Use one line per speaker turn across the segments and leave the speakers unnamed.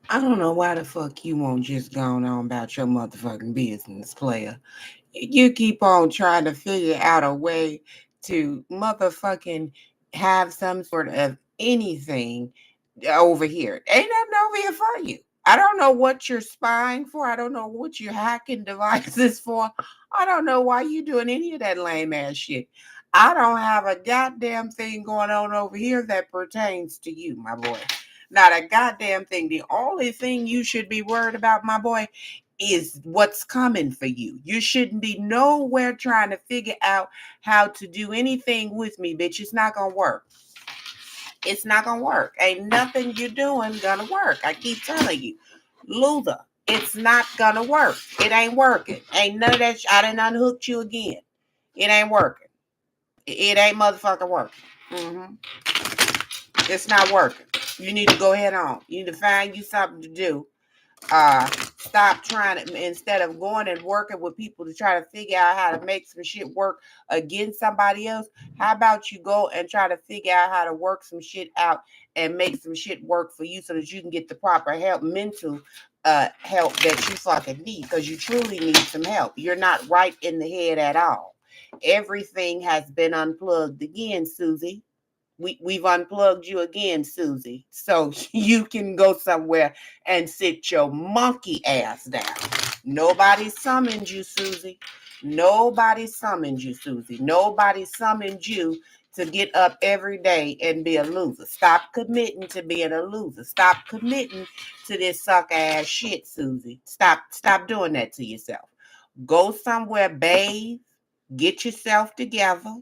I don't know why the fuck you won't just go on about your motherfucking business, player. You keep on trying to figure out a way to motherfucking have some sort of anything over here. Ain't nothing over here for you. I don't know what you're spying for. I don't know what you're hacking devices for. I don't know why you doing any of that lame ass shit. I don't have a goddamn thing going on over here that pertains to you, my boy. Not a goddamn thing. The only thing you should be worried about, my boy, is what's coming for you. You shouldn't be nowhere trying to figure out how to do anything with me, bitch. It's not gonna work. It's not gonna work. Ain't nothing you're doing gonna work. I keep telling you, loser. It's not gonna work. It ain't working. Ain't none of that. I done unhooked you again. It ain't working. It ain't motherfucking working. It's not working. You need to go ahead on. You need to find you something to do. uh Stop trying to, instead of going and working with people to try to figure out how to make some shit work against somebody else. How about you go and try to figure out how to work some shit out and make some shit work for you so that you can get the proper help, mental help that you fucking need, because you truly need some help. You're not right in the head at all. Everything has been unplugged again, Susie. We've unplugged you again, Susie, so you can go somewhere and sit your monkey ass down. Nobody summoned you, Susie. Nobody summoned you, Susie. Nobody summoned you to get up every day and be a loser. Stop committing to being a loser. Stop committing to this suck ass shit, Susie. Stop doing that to yourself. Go somewhere, bathe, get yourself together,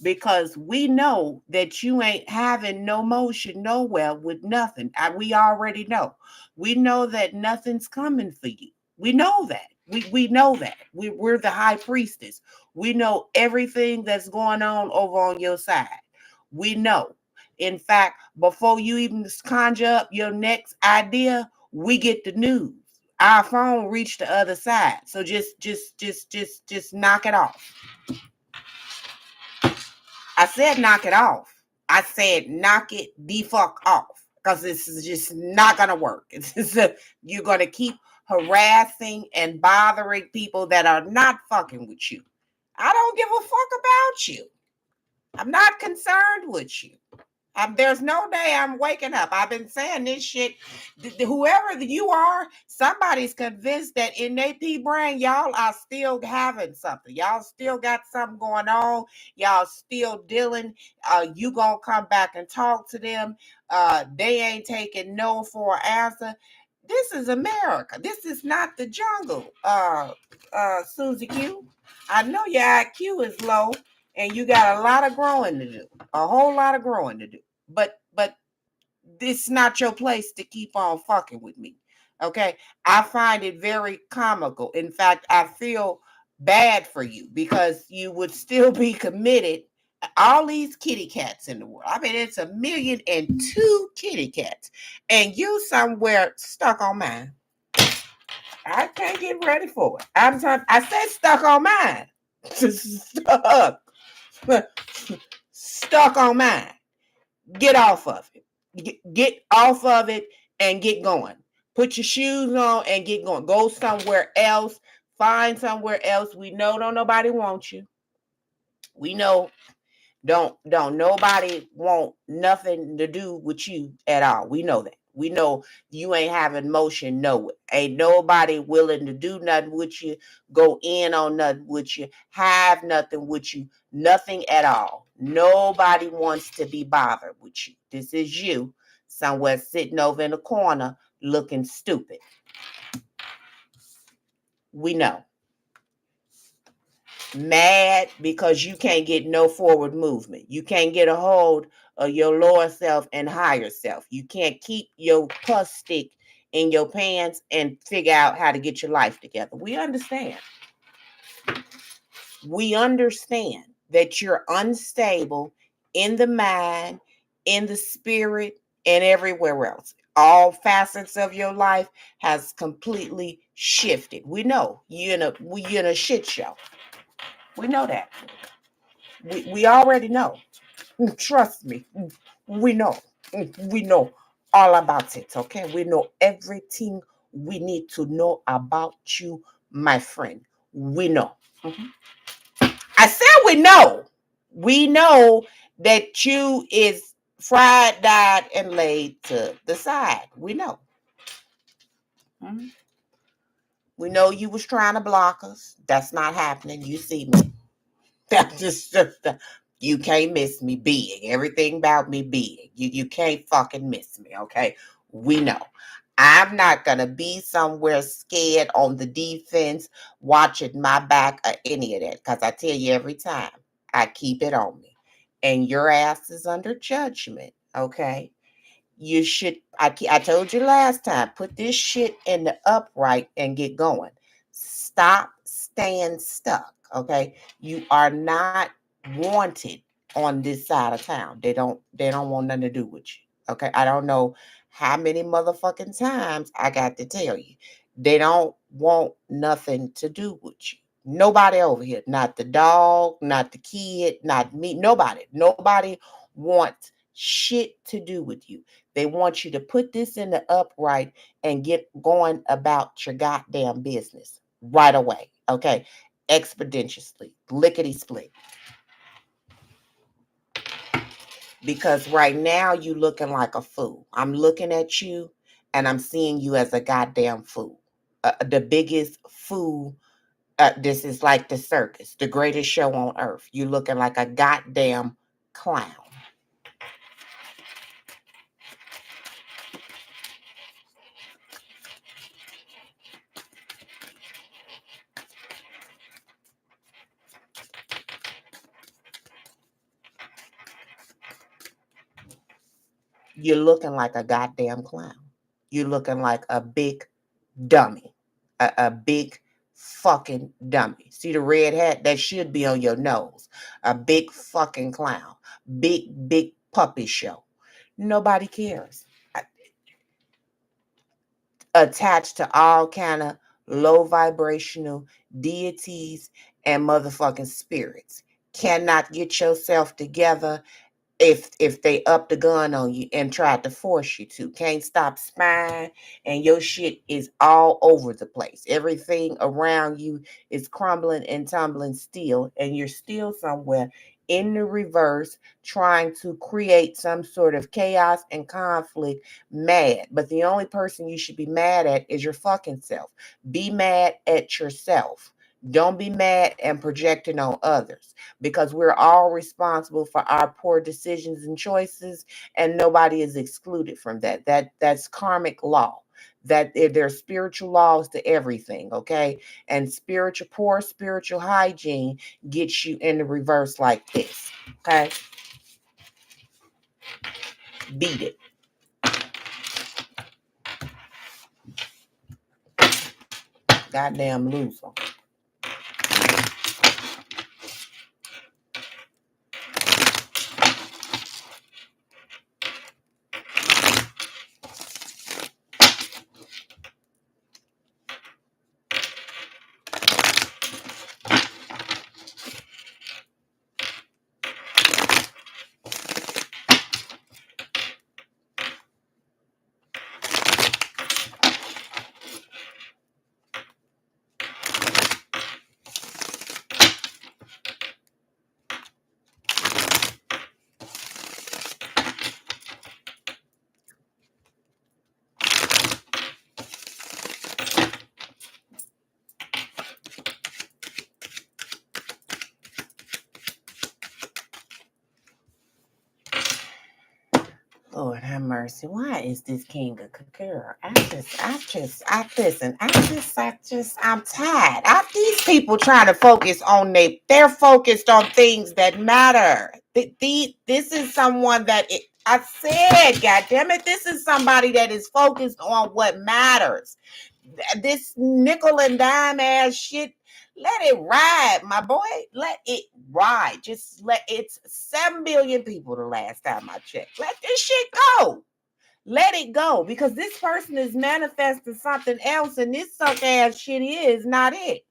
because we know that you ain't having no motion nowhere with nothing. We already know. We know that nothing's coming for you. We know that. We know that. We're the high priestess. We know everything that's going on over on your side. We know. In fact, before you even conjure up your next idea, we get the news. Our phone reached the other side. So just knock it off. I said knock it off. I said knock it the fuck off, because this is just not gonna work. You're gonna keep harassing and bothering people that are not fucking with you. I don't give a fuck about you. I'm not concerned with you. There's no day I'm waking up. I've been saying this shit. Whoever you are, somebody's convinced that in their pea brain, y'all are still having something. Y'all still got something going on. Y'all still dealing. You gonna come back and talk to them. They ain't taking no for an answer. This is America. This is not the jungle. Susie Q. I know your IQ is low and you got a lot of growing to do. A whole lot of growing to do. But this is not your place to keep on fucking with me. Okay? I find it very comical. In fact, I feel bad for you because you would still be committed. All these kitty cats in the world. I mean, it's 1,000,002 kitty cats. And you somewhere stuck on mine. I can't get ready for it. I said stuck on mine. stuck. Stuck on mine. Get off of it. Get off of it and get going. Put your shoes on and get going. Go somewhere else. Find somewhere else. We know don't nobody want you. We know don't nobody want nothing to do with you at all. We know that. We know you ain't having motion nowhere. Ain't nobody willing to do nothing with you, go in on nothing with you, have nothing with you, nothing at all. Nobody wants to be bothered with you. This is you somewhere sitting over in the corner looking stupid. We know. Mad because you can't get no forward movement. You can't get a hold of your lower self and higher self. You can't keep your pus stick in your pants and figure out how to get your life together. We understand. We understand that you're unstable in the mind, in the spirit, and everywhere else. All facets of your life has completely shifted. We know you're in a shit show. We know that. We already know. Trust me. We know. We know. all about it, okay? We know everything we need to know about you, my friend. We know. Mhm. I said we know. We know that you is fried, dyed, and laid to the side. We know. Mhm. We know you was trying to block us. That's not happening. You see me. That's just you can't miss me being. Everything about me being. You can't fucking miss me, okay? We know. I'm not gonna be somewhere scared on the defense, watching my back or any of that. Because I tell you every time, I keep it on me. And your ass is under judgment, okay? You should, I told you last time, put this shit in the upright and get going. Stop staying stuck, okay? You are not wanted on this side of town. They don't want nothing to do with you, okay? I don't know how many motherfucking times I got to tell you. They don't want nothing to do with you. Nobody over here, not the dog, not the kid, not me, nobody wants shit to do with you. They want you to put this in the upright and get going about your goddamn business right away. Okay. Expeditiously, lickety split. Because right now you looking like a fool. I'm looking at you and I'm seeing you as a goddamn fool. The biggest fool. This is like the circus, the greatest show on earth. You looking like a goddamn clown. You're looking like a goddamn clown. You're looking like a big dummy. A big fucking dummy. See the red hat? That should be on your nose. A big fucking clown. Big puppy show. Nobody cares. Attached to all kind of low vibrational deities and motherfucking spirits. Cannot get yourself together if they up the gun on you and tried to force you to. Can't stop spying, and your shit is all over the place. Everything around you is crumbling and tumbling still, and you're still somewhere in the reverse trying to create some sort of chaos and conflict mad. But the only person you should be mad at is your fucking self. Be mad at yourself. Don't be mad and projecting on others, because we're all responsible for our poor decisions and choices, and nobody is excluded from that. That's karmic law. That there's spiritual laws to everything, okay? And poor spiritual hygiene gets you in the reverse like this, okay? Beat it. Goddamn loser. Lord have mercy. Why is this king of Kakura? I'm tired. These people trying to focus on they're focused on things that matter. This is someone that, I said, God damn it, this is somebody that is focused on what matters. This nickel and dime ass shit, let it ride, my boy. Let it ride. Just let it's 7 billion people the last time I checked. Let this shit go. Let it go. Because this person is manifesting something else, and this suck ass shit is not it.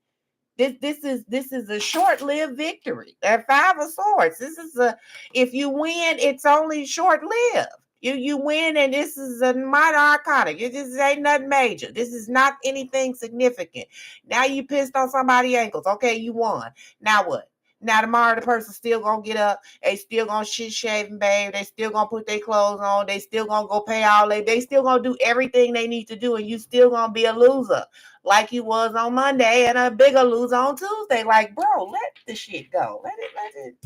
This is a short-lived victory. At 5 of swords. This is a, if you win, it's only short-lived. You win, and this is a minor arcana. This ain't nothing major. This is not anything significant. Now you pissed on somebody's ankles. Okay, you won. Now what? Now tomorrow the person still gonna get up. They still gonna shit shave and bathe. They still gonna put their clothes on. They still gonna go pay all they still gonna do everything they need to do, and you still gonna be a loser like you was on Monday and a bigger loser on Tuesday. Like, bro, let the shit go. Let it.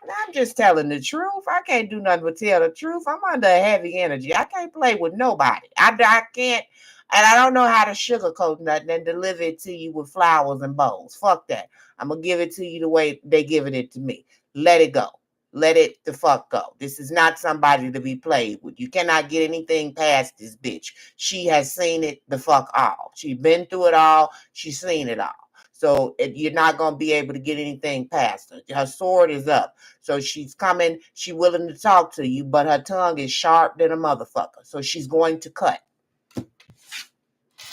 I'm just telling the truth. I can't do nothing but tell the truth. I'm under heavy energy. I can't play with nobody. I can't, and I don't know how to sugarcoat nothing and deliver it to you with flowers and bows. Fuck that. I'm going to give it to you the way they giving it to me. Let it go. Let it the fuck go. This is not somebody to be played with. You cannot get anything past this bitch. She has seen it the fuck all. She's been through it all. She's seen it all. So you're not going to be able to get anything past her. Her sword is up. So she's coming. She's willing to talk to you, but her tongue is sharp than a motherfucker. So she's going to cut.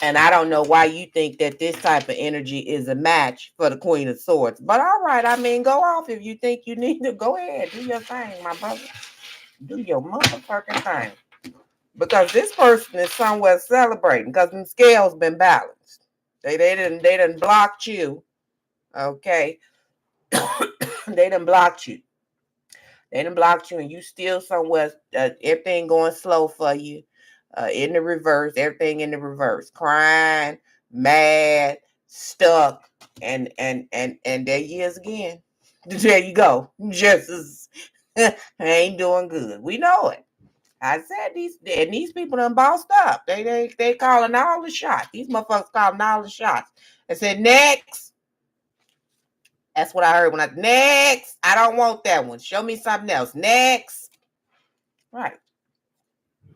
And I don't know why you think that this type of energy is a match for the Queen of Swords. But all right, I mean, go off if you think you need to. Go ahead. Do your thing, my brother. Do your motherfucking thing. Because this person is somewhere celebrating because the scales been balanced. They done blocked you. Okay. They done blocked you. They done blocked you, and you still somewhere. Everything going slow for you. In the reverse, everything in the reverse. Crying, mad, stuck, and there he is again. There you go. Just as ain't doing good. We know it. I said these people done bossed up. They calling all the shots. These motherfuckers calling all the shots. I said next. That's what I heard when next. I don't want that one. Show me something else. Next. Right.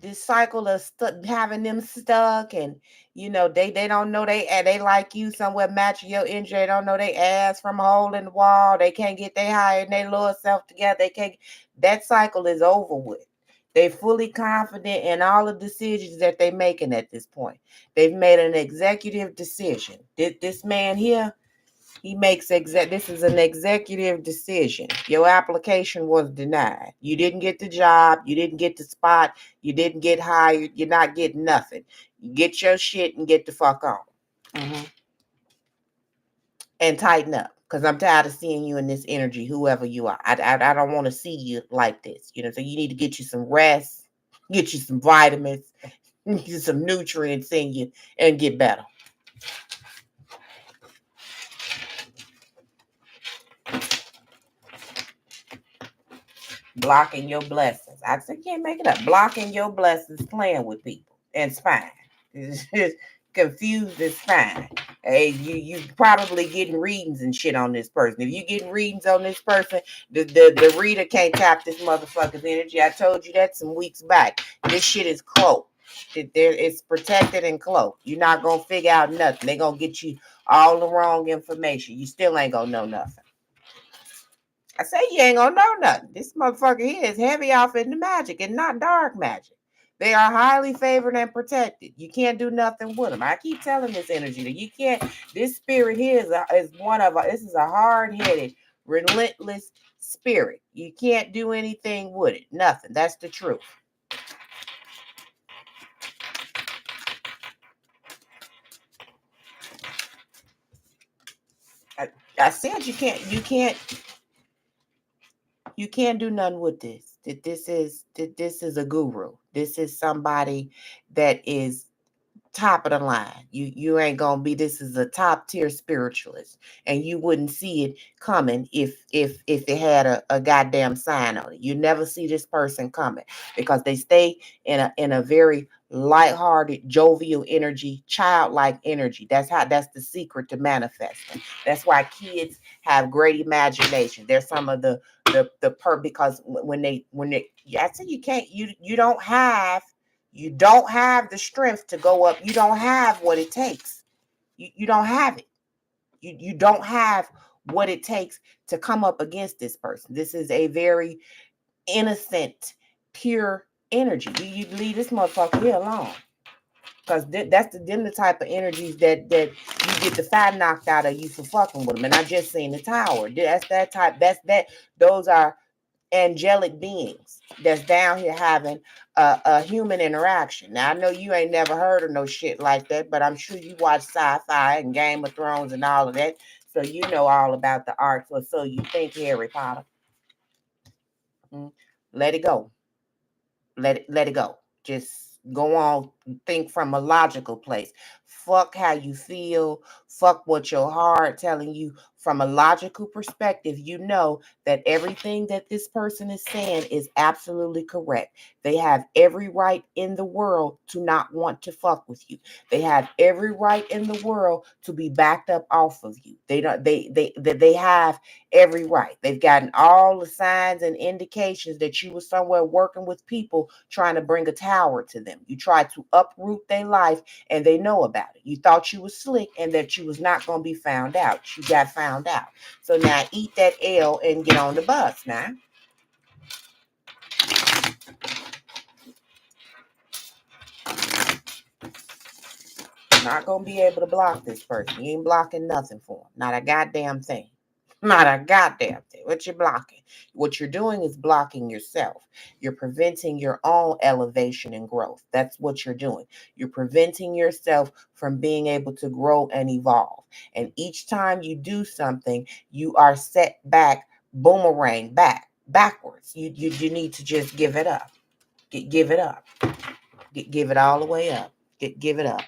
This cycle of having them stuck, and they don't know they like you somewhere matching your energy. They don't know they ass from a hole in the wall. They can't get their higher and their lower self together. They can't. That cycle is over with. They fully confident in all the decisions that they're making at this point. They've made an executive decision. This man here, he makes this is an executive decision. Your application was denied. You didn't get the job. You didn't get the spot. You didn't get hired. You're not getting nothing. You get your shit and get the fuck on. Mm-hmm. And tighten up. Because I'm tired of seeing you in this energy, whoever you are. I don't want to see you like this. So you need to get you some rest, get you some vitamins, get you some nutrients in you, and get better. Blocking your blessings. I just can't make it up. Blocking your blessings, playing with people. And it's fine. It's just confused is fine. Hey, you probably getting readings and shit on this person. If you getting readings on this person, the reader can't tap this motherfucker's energy. I told you that some weeks back. This shit is cloaked. It's protected and cloaked. You're not gonna figure out nothing. They're gonna get you all the wrong information. You still ain't gonna know nothing. I say you ain't gonna know nothing. This motherfucker here is heavy off in the magic and not dark magic. They are highly favored and protected. You can't do nothing with them. I keep telling this energy that you can't. This spirit here is one of this is a hard-headed, relentless spirit. You can't do anything with it. Nothing. That's the truth. I said you can't do nothing with this. This is a guru. This is somebody that is top of the line. You ain't gonna be. This is a top tier spiritualist, and you wouldn't see it coming if it had a goddamn sign on it. You never see this person coming because they stay in a very lighthearted, jovial energy, childlike energy. That's the secret to manifesting. That's why kids have great imagination. They're some of the because when they I said you don't have the strength to go up. You don't have what it takes. You don't have it. You don't have what it takes to come up against this person. This is a very innocent, pure energy. You leave this motherfucker here alone. Because that's the type of energies that you get the fat knocked out of you for fucking with them. And I just seen the tower. That's that type. Those are angelic beings that's down here having a human interaction. Now I know you ain't never heard of no shit like that, but I'm sure you watch sci-fi and Game of Thrones and all of that, so you know all about the arts, or so you think, Harry Potter. Mm. Let it go. Let it go. Just go on, think from a logical place. Fuck how you feel, fuck what your heart telling you. From a logical perspective, you know that everything that this person is saying is absolutely correct. They have every right in the world to not want to fuck with you. They have every right in the world to be backed up off of you. They don't they have every right. They've gotten all the signs and indications that you were somewhere working with people trying to bring a tower to them. You tried to uproot their life, and they know about it. You thought you was slick and that you was not going to be found out. You got found out. So now eat that L and get on the bus now. Not going to be able to block this person. You ain't blocking nothing for them. Not a goddamn thing. Not a goddamn thing. What you're blocking? What you're doing is blocking yourself. You're preventing your own elevation and growth. That's what you're doing. You're preventing yourself from being able to grow and evolve. And each time you do something, you are set back, boomerang backwards. You need to just give it up. Give it up. Give it all the way up. Give it up.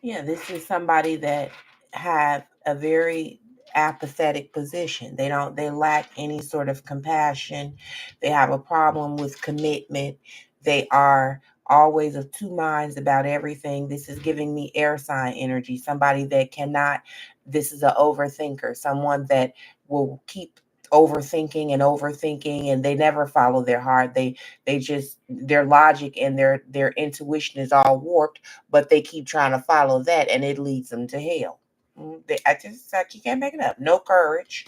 Yeah, this is somebody that have a very apathetic position. They lack any sort of compassion. They have a problem with commitment. They are always of two minds about everything. This is giving me air sign energy. Somebody that cannot, this is an overthinker, someone that will keep overthinking and they never follow their heart. They just, their logic and their intuition is all warped, but they keep trying to follow that and it leads them to hell. I just like, you can't make it up. No courage.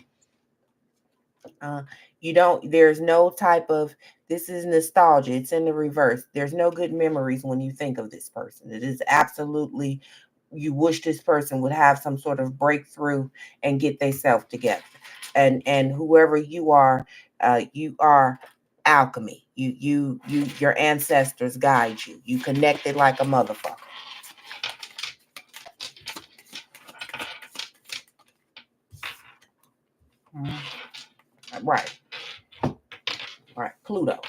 Uh, you don't, there's no type of, this is nostalgia. It's in the reverse. There's no good memories when you think of this person. It is absolutely, you wish this person would have some sort of breakthrough and get themselves together. And whoever you are alchemy. Your ancestors guide you. You connected like a motherfucker. Right. Right, Pluto.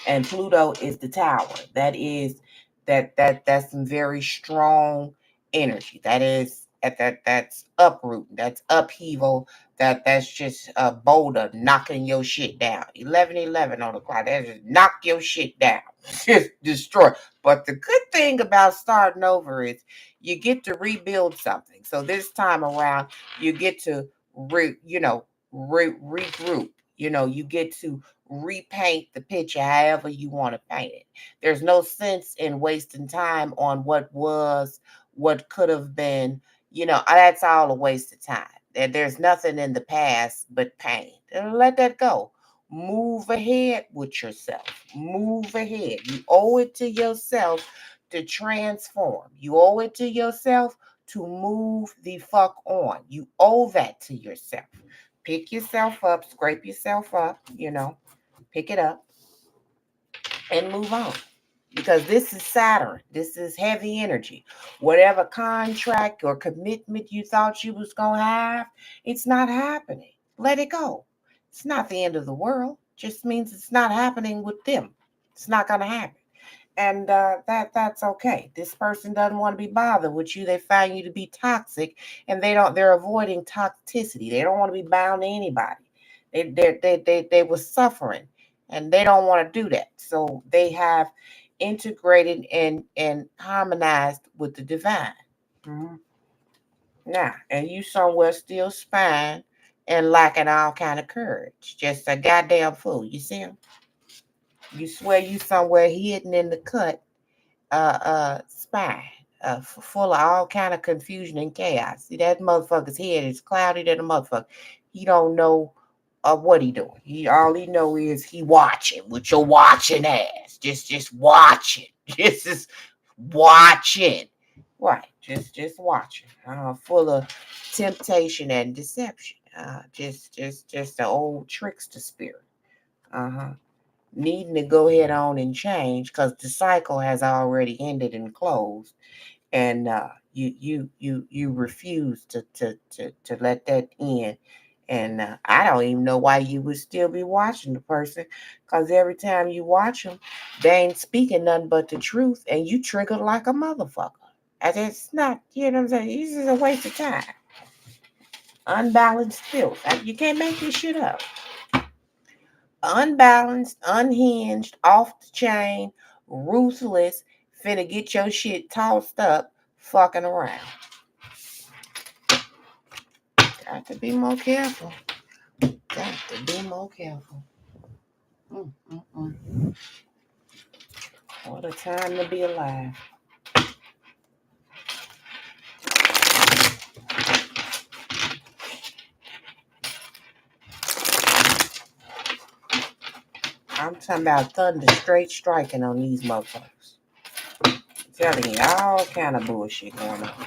And Pluto is the tower. That is that's some very strong energy. That is that's uproot, that's upheaval, that's just a boulder knocking your shit down. 11:11 on the clock. That just knock your shit down. Just destroy. But the good thing about starting over is you get to rebuild something. So this time around, you get to regroup. You get to repaint the picture however you want to paint it. There's no sense in wasting time on what was, what could have been. That's all a waste of time. There's nothing in the past but pain. Let that go. Move ahead with yourself. Move ahead. You owe it to yourself to transform. You owe it to yourself to move the fuck on. You owe that to yourself. Pick yourself up, scrape yourself up, pick it up and move on. Because this is Saturn. This is heavy energy. Whatever contract or commitment you thought you was going to have, it's not happening. Let it go. It's not the end of the world. Just means it's not happening with them. It's not going to happen. And that's okay. This person doesn't want to be bothered with you. They find you to be toxic, and they're avoiding toxicity. They don't want to be bound to anybody. They were suffering And they don't want to do that. So they have integrated and harmonized with the divine. Mm-hmm. Now, and you somewhere still spying and lacking all kind of courage. Just a goddamn fool. You see him? You swear you somewhere hidden in the cut, spy, full of all kind of confusion and chaos. See, that motherfucker's head is cloudy than a motherfucker. He don't know what he doing. All he know is he watching with your watching ass. Just watching. Just watching. Right. Just watching. Full of temptation and deception. Just an old trickster spirit. Uh-huh. Needing to go ahead on and change because the cycle has already ended and closed, and you refuse to let that end. And I don't even know why you would still be watching the person, because every time you watch them, they ain't speaking nothing but the truth, and you triggered like a motherfucker. And it's not, you know what I'm saying? This is a waste of time. Unbalanced filth. You can't make this shit up. Unbalanced, unhinged, off the chain, ruthless, finna get your shit tossed up, fucking around. Got to be more careful. Got to be more careful. Mm-mm-mm. What a time to be alive. I'm talking about thunder straight striking on these motherfuckers. I'm telling you, all kind of bullshit going on.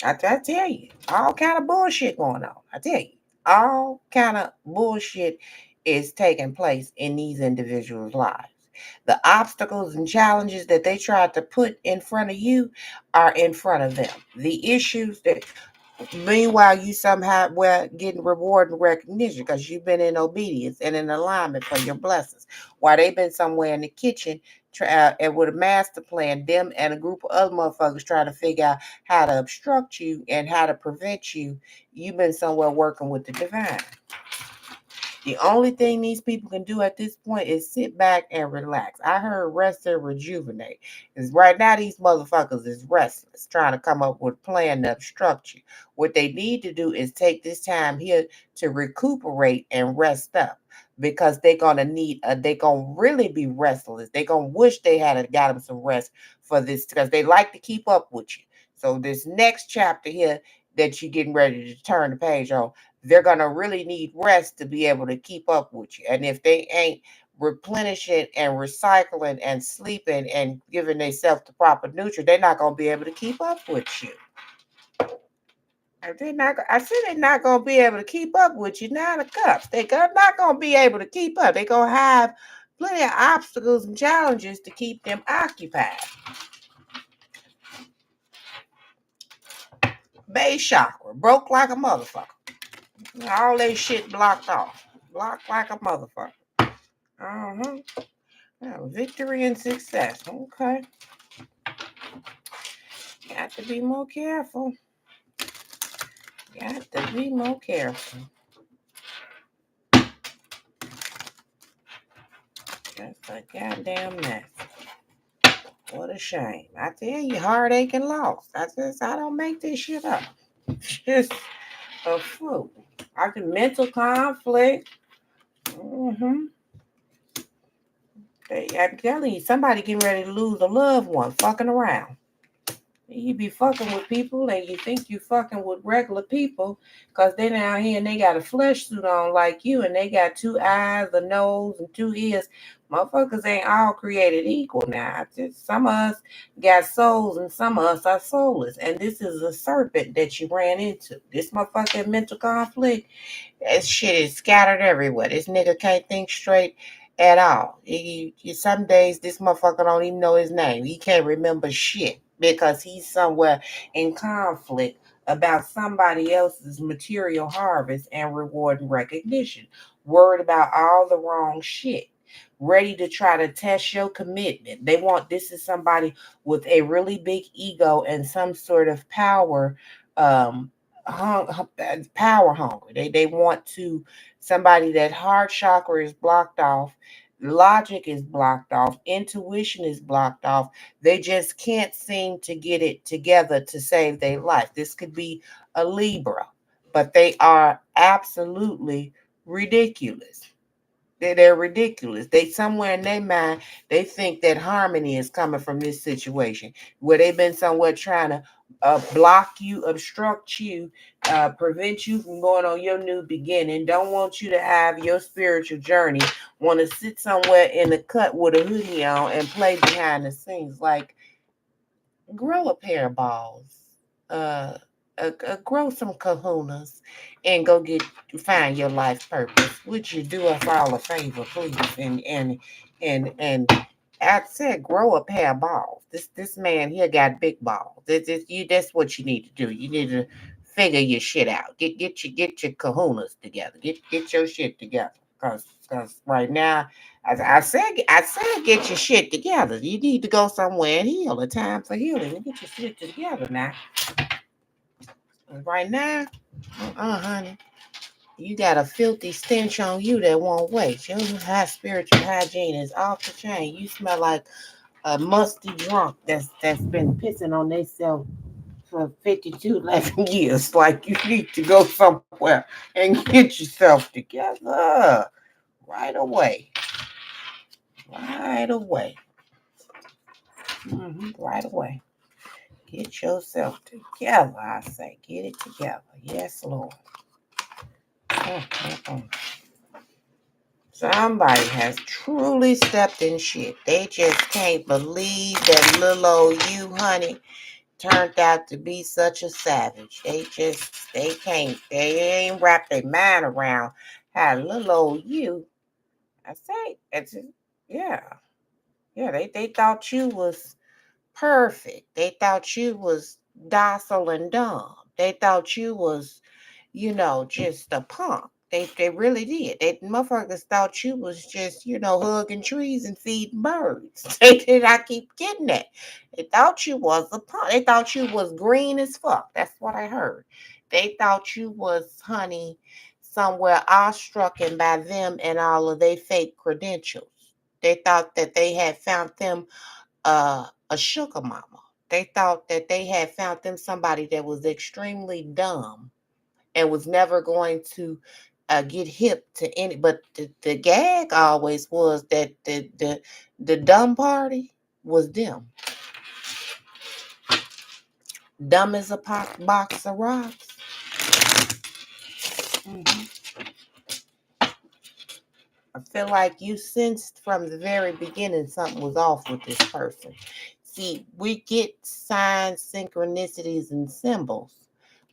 I tell you, all kind of bullshit going on. I tell you, all kind of bullshit is taking place in these individuals' lives. The obstacles and challenges that they tried to put in front of you are in front of them. The issues that, meanwhile, you somehow were getting reward and recognition because you've been in obedience and in alignment for your blessings. While they've been somewhere in the kitchen and with a master plan, them and a group of other motherfuckers trying to figure out how to obstruct you and how to prevent you. You've been somewhere working with the divine. The only thing these people can do at this point is sit back and relax. I heard rest and rejuvenate. Because right now these motherfuckers is restless, trying to come up with a plan to obstruct you. What they need to do is take this time here to recuperate and rest up. Because they're gonna they're gonna really be restless. They're gonna wish they had got them some rest for this, because they like to keep up with you. So this next chapter here that you're getting ready to turn the page on, they're going to really need rest to be able to keep up with you. And if they ain't replenishing and recycling and sleeping and giving themselves the proper nutrient, they're not going to be able to keep up with you. They're not, I said they're not going to be able to keep up with you. Now the cups, they're not going to be able to keep up. They're going to have plenty of obstacles and challenges to keep them occupied. Base chakra, broke like a motherfucker. All that shit blocked off. Blocked like a motherfucker. Uh-huh. Yeah, victory and success. Okay. Got to be more careful. Got to be more careful. That's a goddamn mess. What a shame. I tell you, heartache and loss. I don't make this shit up. It's just a fluke. I can mental conflict. Mm-hmm. I'm telling you, somebody getting ready to lose a loved one fucking around. You be fucking with people and you think you fucking with regular people because they down here and they got a flesh suit on like you and they got two eyes, a nose, and two ears. Motherfuckers ain't all created equal now. Just some of us got souls and some of us are soulless. And this is a serpent that you ran into. This motherfucking mental conflict, that shit is scattered everywhere. This nigga can't think straight at all. Some days this motherfucker don't even know his name. He can't remember shit because he's somewhere in conflict about somebody else's material harvest and reward and recognition. Worried about all the wrong shit. Ready to try to test your commitment. This is somebody with a really big ego and some sort of power, power hungry. They want to somebody that heart chakra is blocked off, logic is blocked off, intuition is blocked off. They just can't seem to get it together to save their life. This could be a Libra, but they are absolutely ridiculous. They're ridiculous. They somewhere in their mind they think that harmony is coming from this situation where they've been somewhere trying to block you, obstruct you, prevent you from going on your new beginning. Don't want you to have your spiritual journey. Want to sit somewhere in the cut with a hoodie on and play behind the scenes. Like grow a pair of balls. Uh, grow some kahunas and go get find your life purpose. Would you do us all a favor, please? And I said, grow a pair of balls. This man here got big balls. This you. That's what you need to do. You need to figure your shit out. Get your kahunas together. Get your shit together. Cause right now I said, get your shit together. You need to go somewhere and heal. A time for healing. And get your shit together now. And right now, honey, you got a filthy stench on you that won't wait. Your high spiritual hygiene is off the chain. You smell like a musty drunk that's been pissing on themselves for 52 11 years. Like you need to go somewhere and get yourself together right away. Right away. Right away. Get yourself together, I say. Get it together. Yes, Lord. Mm-mm-mm. Somebody has truly stepped in shit. They just can't believe that little old you, honey, turned out to be such a savage. They ain't wrapped their mind around how little old you, I say, yeah, yeah, they thought you was perfect. They thought you was docile and dumb. They thought you was, just a punk. They really did. They motherfuckers thought you was just, hugging trees and feeding birds. They did. I keep getting that. They thought you was a punk. They thought you was green as fuck. That's what I heard. They thought you was, honey, somewhere awestruck by them and all of their fake credentials. They thought that they had found them a sugar mama. They thought that they had found them somebody that was extremely dumb and was never going to get hip to any. But the gag always was that the dumb party was them. Dumb as a box of rocks. Mhm. I feel like you sensed from the very beginning something was off with this person. See, we get signs, synchronicities, and symbols.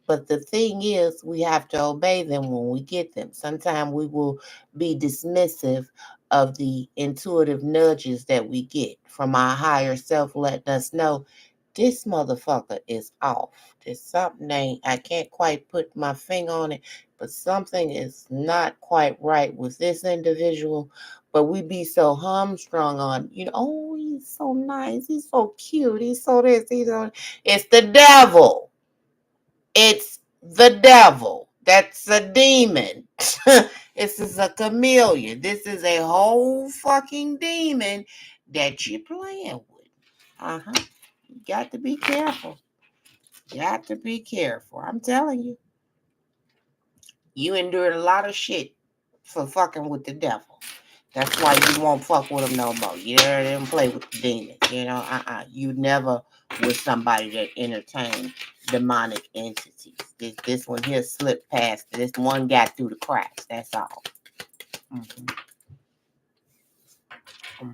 But the thing is, we have to obey them when we get them. Sometimes we will be dismissive of the intuitive nudges that we get from our higher self, letting us know this motherfucker is off. There's something I can't quite put my finger on it, but something is not quite right with this individual. But we be so hamstrung on, oh, he's so nice, he's so cute, he's so this, it's the devil. It's the devil. That's a demon. This is a chameleon. This is a whole fucking demon that you're playing with. Uh-huh. You got to be careful. Got to be careful. I'm telling you. You endured a lot of shit for fucking with the devil. That's why you won't fuck with him no more. You don't play with the demons. You never was somebody that entertained demonic entities. This one here slipped past. This one got through the cracks. That's all. hmm hmm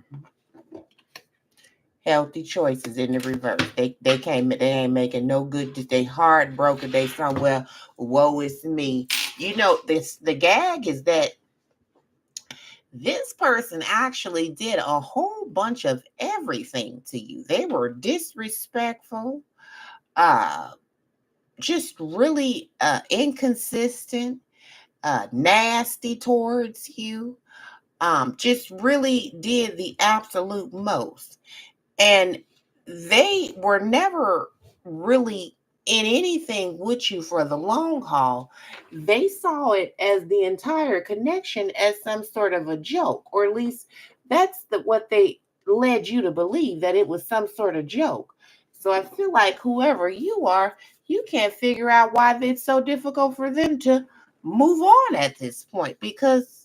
Healthy choices in the reverse. They ain't making no good. They heartbroken. They somewhere. Woe is me. The gag is that this person actually did a whole bunch of everything to you. They were disrespectful, uh, just really inconsistent, nasty towards you, just really did the absolute most. And they were never really in anything with you for the long haul, they saw it as the entire connection as some sort of a joke, or at least that's what they led you to believe, that it was some sort of joke. So I feel like whoever you are, you can't figure out why it's so difficult for them to move on at this point, because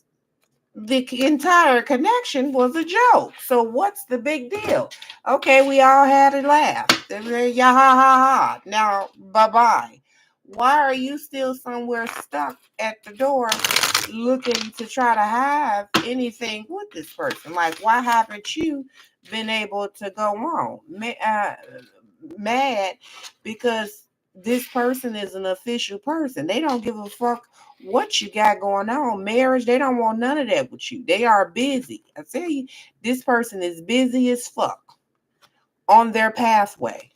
the entire connection was a joke. So what's the big deal? Okay, we all had a laugh. Yeah, ha ha ha. Now, bye bye. Why are you still somewhere stuck at the door looking to try to have anything with this person? Like, why haven't you been able to go on? Mad because this person is an official person. They don't give a fuck what you got going on. Marriage, they don't want none of that with you. They are busy. I tell you, this person is busy as fuck on their pathway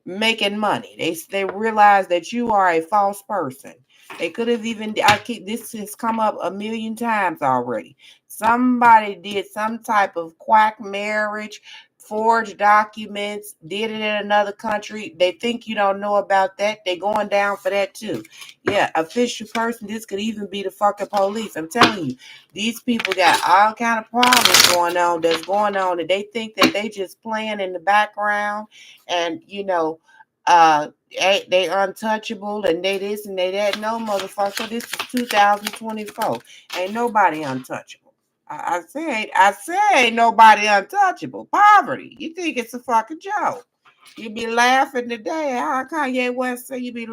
making money. They realize that you are a false person. They could have even, this has come up a million times already. Somebody did some type of quack marriage, forged documents, did it in another country. They think you don't know about that. They going down for that too. Yeah, official person. This could even be the fucking police. I'm telling you, these people got all kind of problems going on. That's going on, and they think that they just playing in the background, and they untouchable, and they this and they that. No, motherfucker, this is 2024. Ain't nobody untouchable. I say ain't nobody untouchable. Poverty. You think it's a fucking joke. You be laughing today. How Kanye West say you be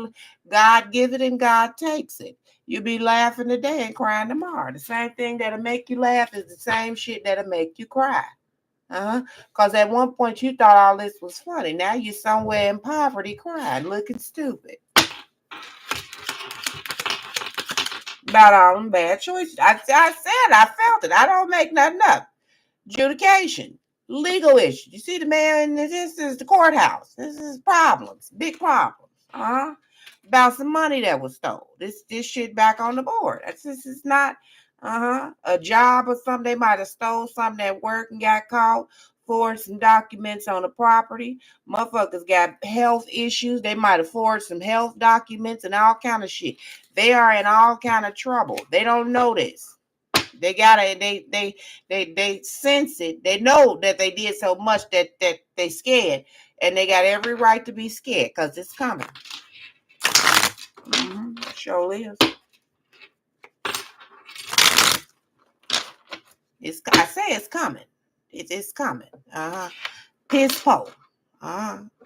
God give it and God takes it. You be laughing today and crying tomorrow. The same thing that'll make you laugh is the same shit that'll make you cry. Because at one point you thought all this was funny. Now you're somewhere in poverty crying, looking stupid about all them bad choices. I said I felt it. I don't make nothing up. Adjudication, legal issue. You see the man, this is the courthouse. This is problems, big problems. About some money that was stole. This shit back on the board. This is not a job or something. They might have stole something at work and got caught. Forged some documents on the property. Motherfuckers got health issues. They might have forged some health documents and all kind of shit. They are in all kind of trouble. They don't know this. They gotta they sense it. They know that they did so much that they scared, and they got every right to be scared because it's coming. Sure is. I say it's coming. It's coming. Piss pole.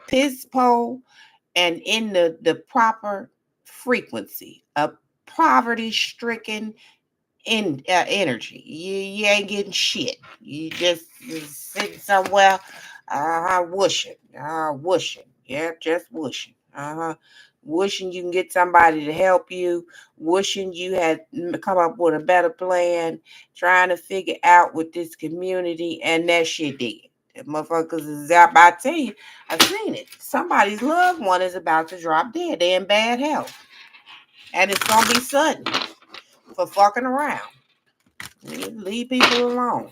Piss pole, and in the proper frequency. A poverty stricken energy. You ain't getting shit. You just sitting somewhere, wishing. Yeah, just wishing. Wishing you can get somebody to help you. Wishing you had come up with a better plan. Trying to figure out with this community, and that shit did. The motherfuckers is out. I tell you, I've seen it. Somebody's loved one is about to drop dead. They're in bad health, and it's gonna be sudden for fucking around. Leave people alone.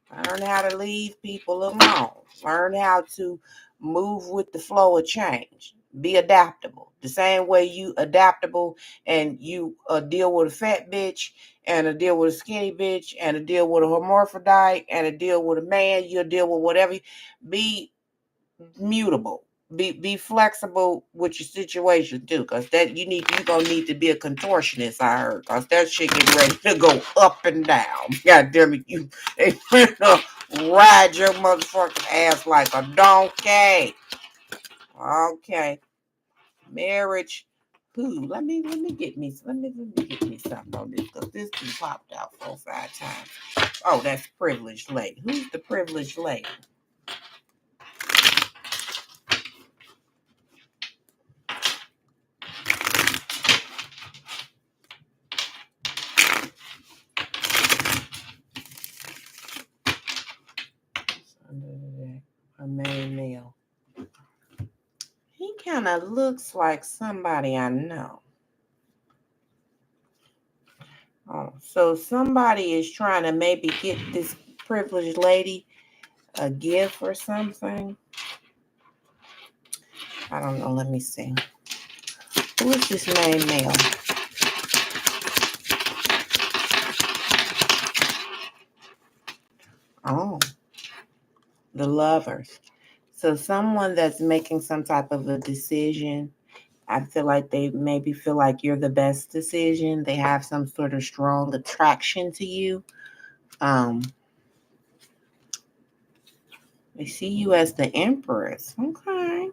Learn how to leave people alone. Learn how to move with the flow of change. Be adaptable. The same way you adaptable and you deal with a fat bitch and a deal with a skinny bitch and a deal with a hermaphrodite and a deal with a man, you'll deal with whatever. Be mutable. Be flexible with your situation too, cause that you gonna need to be a contortionist. I heard, cause that shit get ready to go up and down. God damn it, they finna ride your motherfucking ass like a donkey. Okay, marriage. Who? Let me get me something on this, cause this thing popped out 4 or 5 times. Oh, that's privileged lady. Who's the privileged lady? A main male. He kind of looks like somebody I know. Oh, so somebody is trying to maybe get this privileged lady a gift or something. I don't know. Let me see. Who is this main male? Oh, the lovers. So someone that's making some type of a decision. I feel like they maybe feel like you're the best decision. They have some sort of strong attraction to you. Um, they see you as the empress. Okay.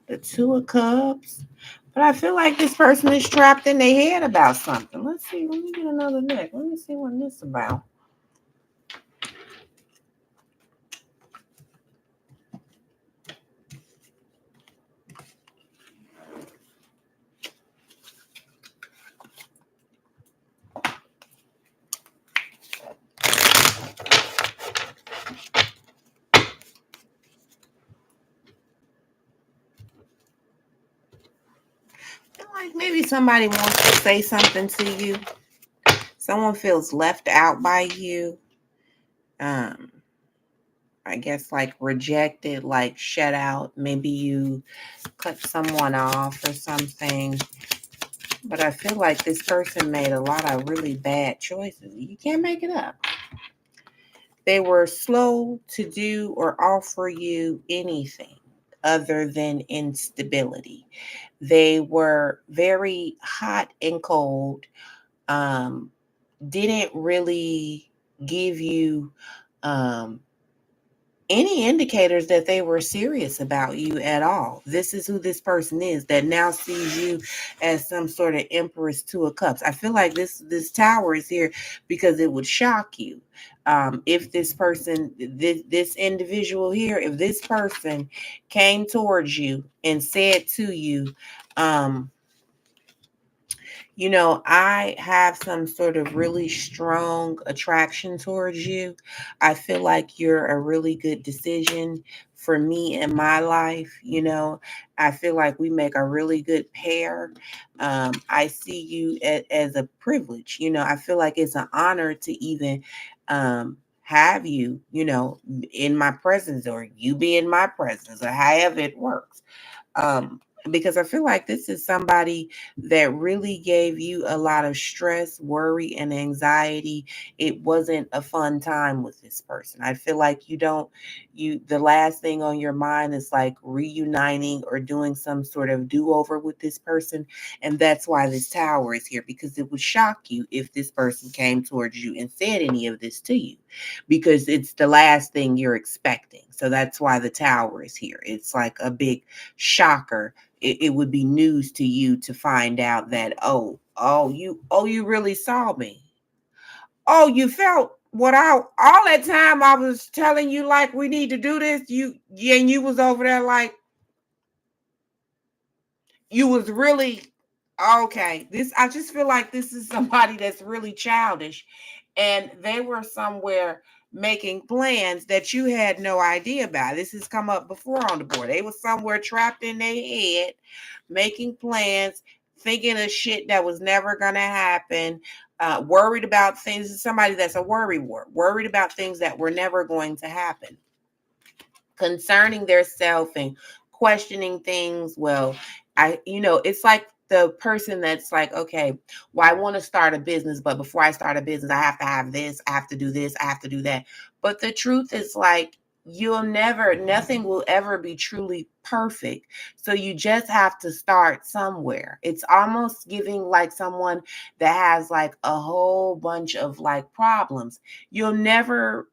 The two of cups. But I feel like this person is trapped in their head about something. Let's see. Let me get another deck. Let me see what this is about. I feel like maybe somebody wants to say something to you. Someone feels left out by you. Um, I guess like rejected, like shut out. Maybe you cut someone off or something. But I feel like this person made a lot of really bad choices. You can't make it up. They were slow to do or offer you anything other than instability. They were very hot and cold, um, didn't really give you um, any indicators that they were serious about you at all. This is who this person is that now sees you as some sort of empress two of cups. I feel like this tower is here because it would shock you. If this person, this individual here, if this person came towards you and said to you, um, I have some sort of really strong attraction towards you. I feel like you're a really good decision for me in my life. I feel like we make a really good pair. I see you as a privilege. I feel like it's an honor to even have you, in my presence or you be in my presence or however it works. Because I feel like this is somebody that really gave you a lot of stress, worry, and anxiety. It wasn't a fun time with this person. I feel like the last thing on your mind is like reuniting or doing some sort of do over with this person. And that's why this tower is here, because it would shock you if this person came towards you and said any of this to you, because it's the last thing you're expecting. So that's why the tower is here. It's like a big shocker. It would be news to you to find out that you really saw me. Oh, you felt what I all that time I was telling you, like, we need to do this. And you was over there like you was really okay. This I just feel like this is somebody that's really childish, and they were somewhere making plans that you had no idea about. This has come up before on the board. They were somewhere trapped in their head, making plans, thinking of shit that was never gonna happen. Worried about things. This is somebody that's a worry wart, worried about things that were never going to happen, concerning their self and questioning things. Well, it's like the person that's like, okay, well, I want to start a business, but before I start a business, I have to have this, I have to do this, I have to do that. But the truth is, like, nothing will ever be truly perfect. So you just have to start somewhere. It's almost giving like someone that has like a whole bunch of like problems. You'll never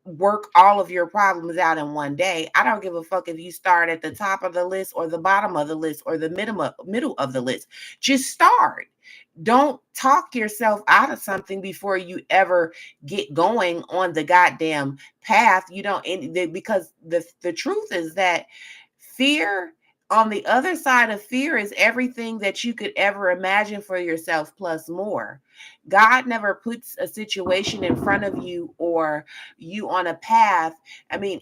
work all of your problems out in one day. I don't give a fuck if you start at the top of the list or the bottom of the list or the middle of the list. Just start. Don't talk yourself out of something before you ever get going on the goddamn path. You don't because the truth is that fear, on the other side of fear, is everything that you could ever imagine for yourself plus more. God never puts a situation in front of you or you on a path. I mean,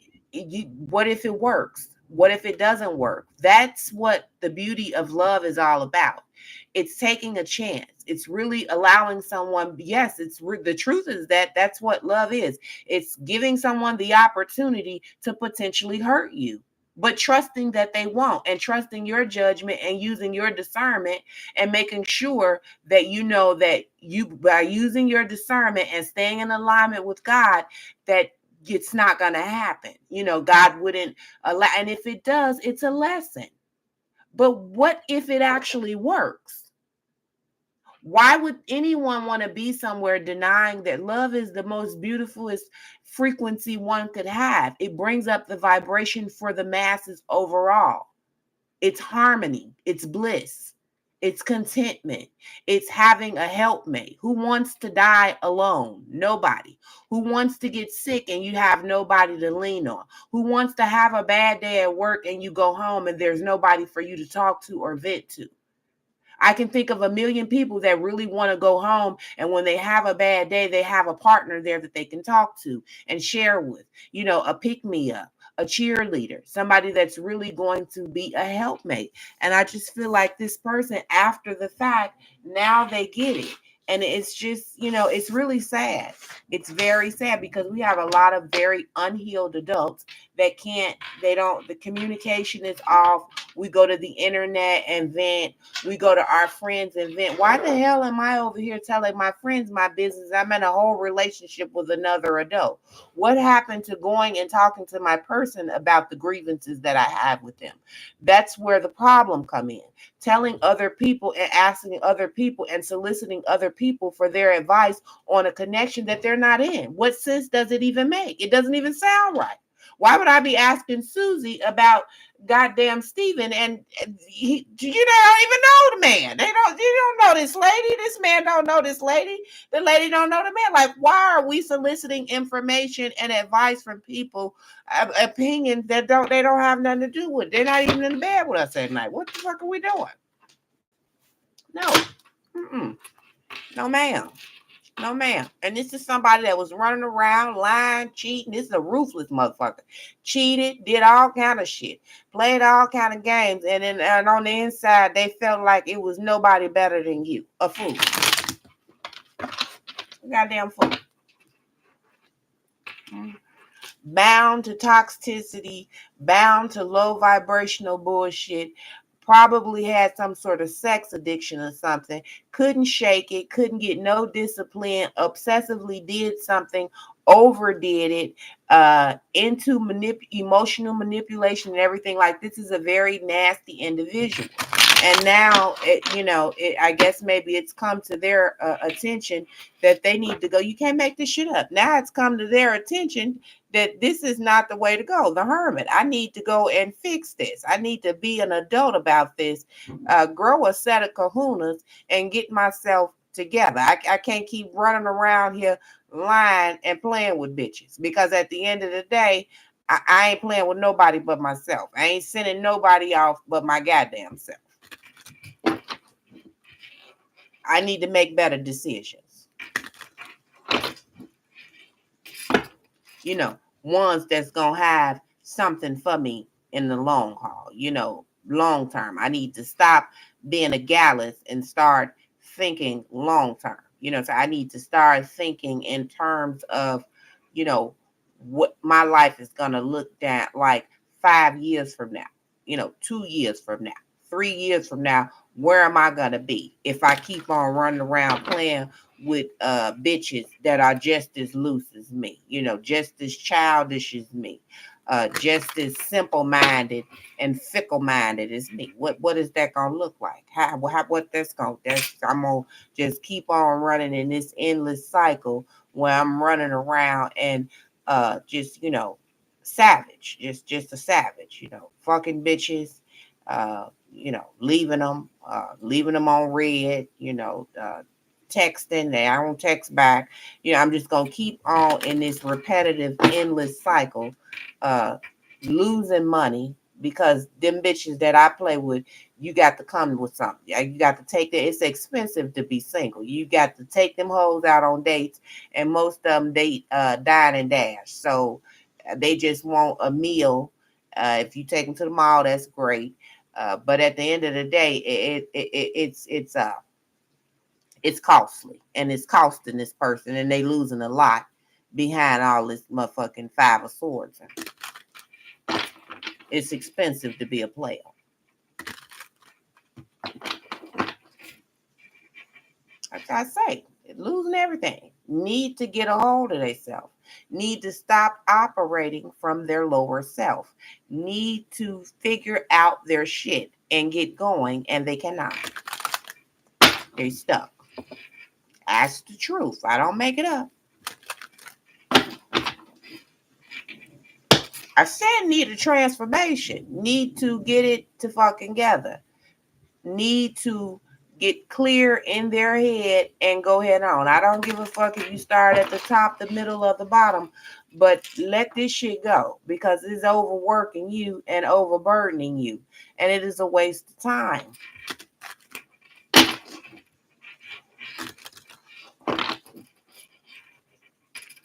what if it works? What if it doesn't work? That's what the beauty of love is all about. It's taking a chance. It's really allowing someone, yes, the truth is that that's what love is. It's giving someone the opportunity to potentially hurt you. but trusting that they won't, and trusting your judgment and using your discernment and making sure that you know that you, by using your discernment and staying in alignment with God, that it's not going to happen. God wouldn't allow, and if it does, it's a lesson. But what if it actually works? Why would anyone want to be somewhere denying that love is the most beautifulest frequency one could have? It brings up the vibration for the masses overall. It's harmony, it's bliss, it's contentment, it's having a helpmate. Who wants to die alone? Nobody. Who wants to get sick and you have nobody to lean on? Who wants to have a bad day at work and you go home and there's nobody for you to talk to or vent to? I can think of a million people that really want to go home, and when they have a bad day, they have a partner there that they can talk to and share with, a pick-me-up, a cheerleader, somebody that's really going to be a helpmate. And I just feel like this person, after the fact, now they get it. And it's just, it's really sad. It's very sad because we have a lot of very unhealed adults that the communication is off. We go to the internet and vent. We go to our friends and vent. Why the hell am I over here telling my friends my business? I'm in a whole relationship with another adult. What happened to going and talking to my person about the grievances that I have with them? That's where the problem come in. Telling other people and asking other people and soliciting other people for their advice on a connection that they're not in. What sense does it even make? It doesn't even sound right. Why would I be asking Susie about goddamn Steven and he, don't even know the man? You don't know this lady. This man don't know this lady. The lady don't know the man. Like, why are we soliciting information and advice from people, opinions that they don't have nothing to do with? They're not even in the bed with us at night. What the fuck are we doing? No. Mm-mm. No, ma'am. No, ma'am. And this is somebody that was running around, lying, cheating. This is a ruthless motherfucker. Cheated, did all kind of shit, played all kind of games, and then on the inside, they felt like it was nobody better than you. A fool. Goddamn fool. Bound to toxicity, bound to low vibrational bullshit, probably had some sort of sex addiction or something, couldn't shake it, couldn't get no discipline, obsessively did something, overdid it, into emotional manipulation and everything. Like, this is a very nasty individual. And now, I guess maybe it's come to their attention that they need to go. You can't make this shit up. Now it's come to their attention that this is not the way to go. The hermit. I need to go and fix this. I need to be an adult about this, grow a set of kahunas and get myself together. I can't keep running around here lying and playing with bitches, because at the end of the day, I ain't playing with nobody but myself. I ain't sending nobody off but my goddamn self. I need to make better decisions. Ones that's going to have something for me in the long haul, long term. I need to stop being a gallus and start thinking long term. So I need to start thinking in terms of, what my life is going to look like 5 years from now, 2 years from now, 3 years from now. Where am I going to be if I keep on running around playing with bitches that are just as loose as me, just as childish as me, just as simple-minded and fickle-minded as me? What is that gonna look like? I'm gonna just keep on running in this endless cycle where I'm running around and just savage, just a savage, fucking bitches, leaving them on red, texting. I don't text back. I'm just gonna keep on in this repetitive, endless cycle, losing money, because them bitches that I play with, you got to come with something. You got to take that. It's expensive to be single. You got to take them hoes out on dates, and most of them date dine and dash. So they just want a meal. If you take them to the mall, that's great. But at the end of the day, it's costly, and it's costing this person, and they losing a lot behind all this motherfucking 5 of swords. It's expensive to be a player. Like I say, losing everything. Need to get a hold of themselves. Need to stop operating from their lower self. Need to figure out their shit and get going, and they cannot. They stuck. That's the truth. I don't make it up. I said need a transformation. Need to get it to fucking together. Need to get clear in their head and go head on. I don't give a fuck if you start at the top, the middle, or the bottom, but let this shit go because it's overworking you and overburdening you, and it is a waste of time.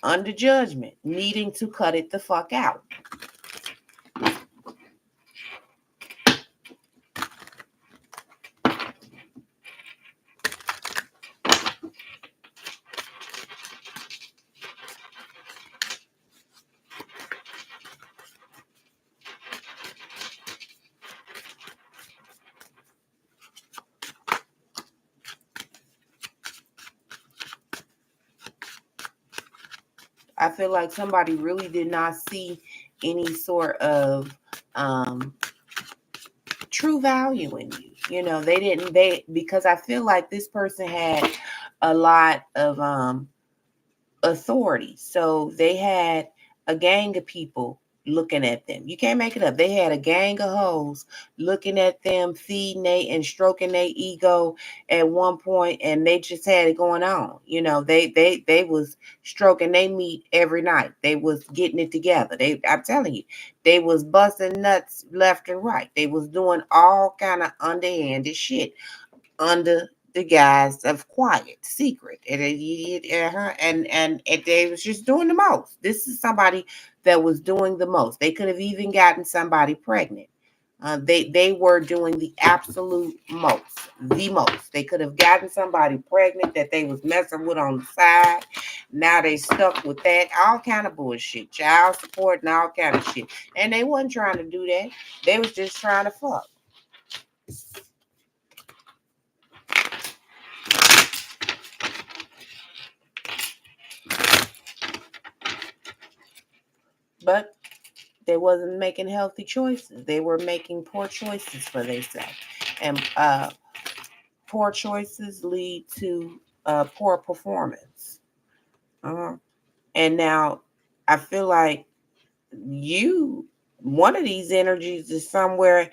Under judgment, needing to cut it the fuck out. I feel like somebody really did not see any sort of true value in you. You know, they didn't, because I feel like this person had a lot of authority. So they had a gang of people looking at them. You can't make it up. They had a gang of hoes looking at them, feeding they and stroking their ego at one point, and they just had it going on. You know, they was stroking their meat every night. They was getting it together. I'm telling you, they was busting nuts left and right. They was doing all kind of underhanded shit under the guise of quiet, secret, and they was just doing the most. This is somebody that was doing the most. They could have even gotten somebody pregnant. They were doing the absolute most, the most. They could have gotten somebody pregnant that they was messing with on the side. Now they stuck with that, all kind of bullshit, child support and all kind of shit. And they wasn't trying to do that. They was just trying to fuck. But they wasn't making healthy choices. They were making poor choices for themselves. And poor choices lead to poor performance. Uh-huh. And now I feel like one of these energies is somewhere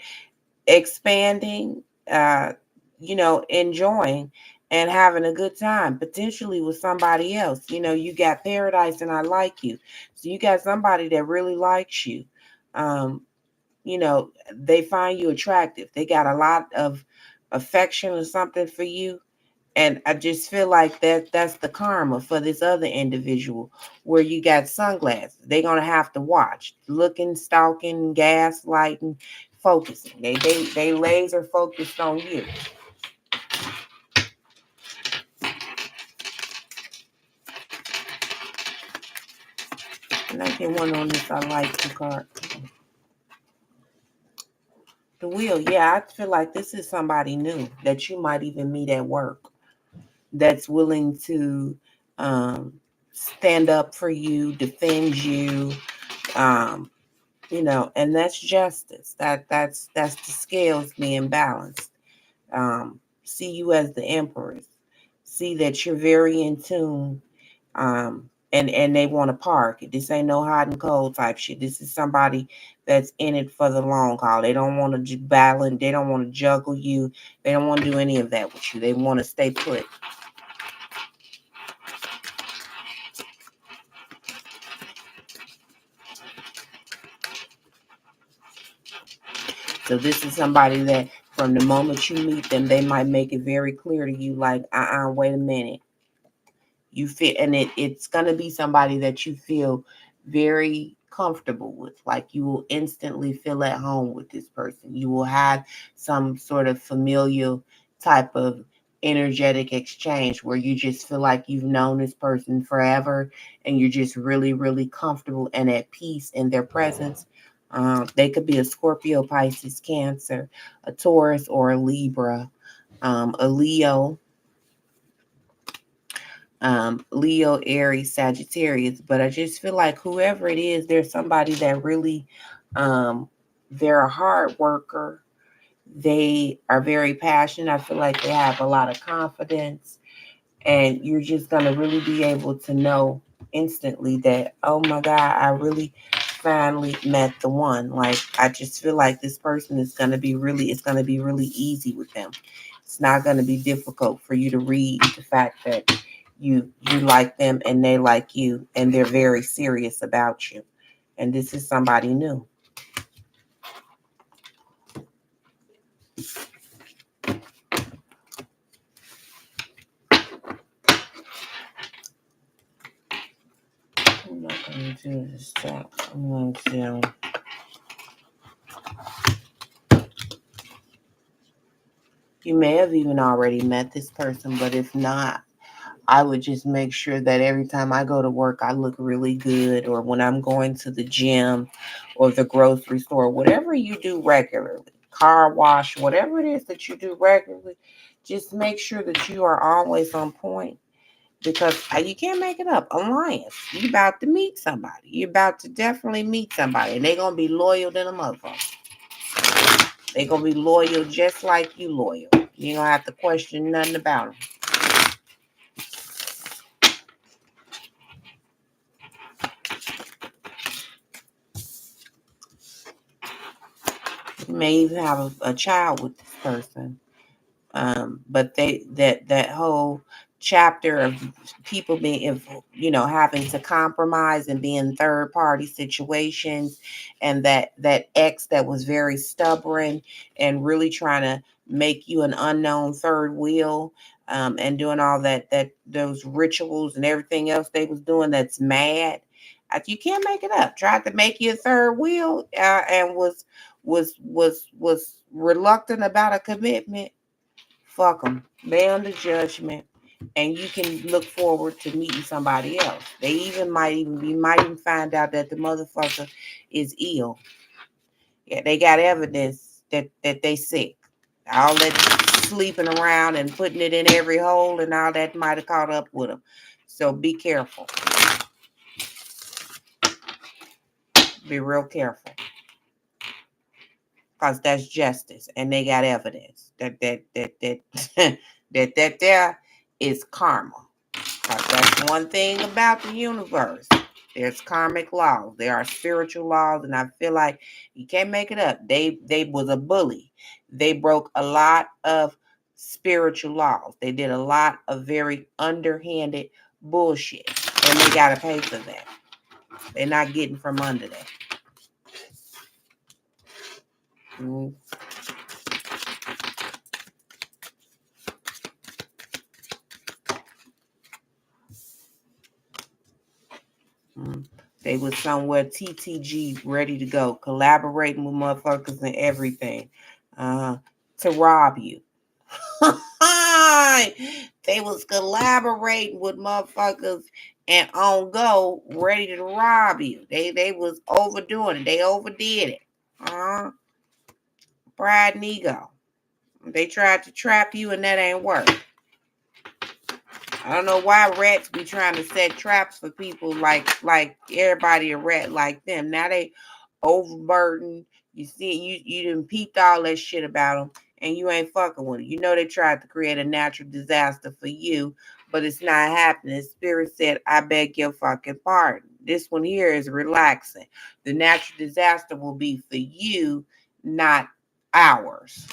expanding, enjoying and having a good time, potentially with somebody else. You know, you got paradise and I like you. So you got somebody that really likes you. Um, they find you attractive. They got a lot of affection or something for you. And I just feel like that's the karma for this other individual where you got sunglasses. They're gonna have to watch, looking, stalking, gaslighting, focusing. They laser focused on you. And I get one on this I like the card. The wheel, yeah, I feel like this is somebody new that you might even meet at work that's willing to stand up for you, defend you, um, and that's justice. That's the scales being balanced. See you as the empress. See that you're very in tune. And they want to park. This ain't no hot and cold type shit. This is somebody that's in it for the long haul. They don't want to balance. They don't want to juggle you. They don't want to do any of that with you. They want to stay put. So this is somebody that from the moment you meet them, they might make it very clear to you, like, wait a minute. You feel, and it's gonna be somebody that you feel very comfortable with. Like you will instantly feel at home with this person. You will have some sort of familial type of energetic exchange where you just feel like you've known this person forever and you're just really, really comfortable and at peace in their presence. They could be a Scorpio, Pisces, Cancer, a Taurus, or a Libra, a Leo, Leo, Aries, Sagittarius. But I just feel like whoever it is, there's somebody that really, they're a hard worker. They are very passionate. I feel like they have a lot of confidence, and you're just going to really be able to know instantly that, oh my God, I really finally met the one. Like, I just feel like this person is going to be really, it's going to be really easy with them. It's not going to be difficult for you to read the fact that you like them and they like you, and they're very serious about you. And this is somebody new. I'm not going to do this stuff. I'm going to. You may have even already met this person, but if not, I would just make sure that every time I go to work, I look really good, or when I'm going to the gym or the grocery store, whatever you do regularly, car wash, whatever it is that you do regularly, just make sure that you are always on point, because you can't make it up. Alliance, you about to meet somebody. You're about to definitely meet somebody, and they're going to be loyal than a motherfucker. They're going to be loyal just like you loyal. You don't have to question nothing about them. You may even have a child with this person. But that whole chapter of people being, having to compromise and be in third party situations, and that ex that was very stubborn and really trying to make you an unknown third wheel, and doing all that those rituals and everything else they was doing, that's mad. You can't make it up. Tried to make you a third wheel, and was reluctant about a commitment. Fuck them. They under judgment, and you can look forward to meeting somebody else. They you might even find out that the motherfucker is ill. Yeah, they got evidence that they sick. All that sleeping around and putting it in every hole and all that might have caught up with them. So be careful. Be real careful, because that's justice, and they got evidence that there is karma. Because that's one thing about the universe. There's karmic laws. There are spiritual laws, and I feel like you can't make it up. They was a bully. They broke a lot of spiritual laws. They did a lot of very underhanded bullshit, and they gotta pay for that. They're not getting from under that. Mm. Mm. They was somewhere TTG ready to go, collaborating with motherfuckers and everything, to rob you. They was collaborating with motherfuckers and on go, ready to rob you. They was overdoing it. They overdid it. Pride and ego. They tried to trap you, and that ain't work. I don't know why rats be trying to set traps for people like everybody a rat like them. Now they overburdened. You see, you done peeped all that shit about them, and you ain't fucking with it. You know they tried to create a natural disaster for you, but it's not happening. Spirit said, "I beg your fucking pardon. This one here is relaxing. The natural disaster will be for you, not ours."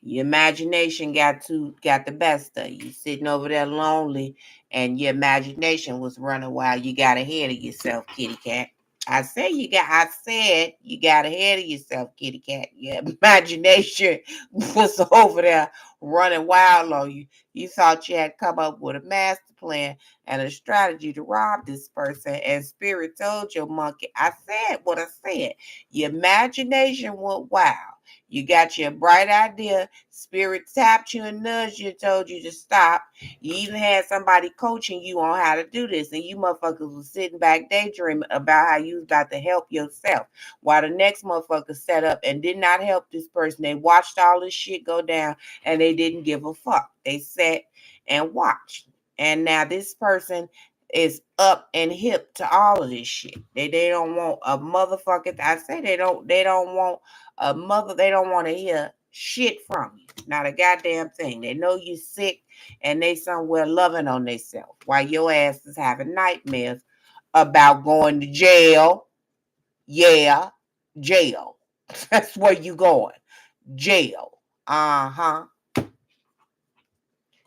Your imagination got the best of you. Sitting over there lonely, and your imagination was running wild. You got ahead of yourself, kitty cat. I said you got ahead of yourself, kitty cat. Your imagination was over there running wild on you. You thought you had come up with a master plan and a strategy to rob this person, and spirit told your monkey, I said what I said. Your imagination went wild. You got your bright idea. Spirit tapped you and nudged you, told you to stop. You even had somebody coaching you on how to do this, and you motherfuckers was sitting back daydreaming about how you was about to help yourself. While the next motherfucker set up and did not help this person. They watched all this shit go down and they didn't give a fuck. They sat and watched. And now this person is up and hip to all of this shit. They don't want a motherfucker. I say they don't want a mother. They don't want to hear shit from you. Not a goddamn thing. They know you sick and they somewhere loving on themselves while your ass is having nightmares about going to jail. Yeah, jail. That's where you going. Jail. Uh-huh.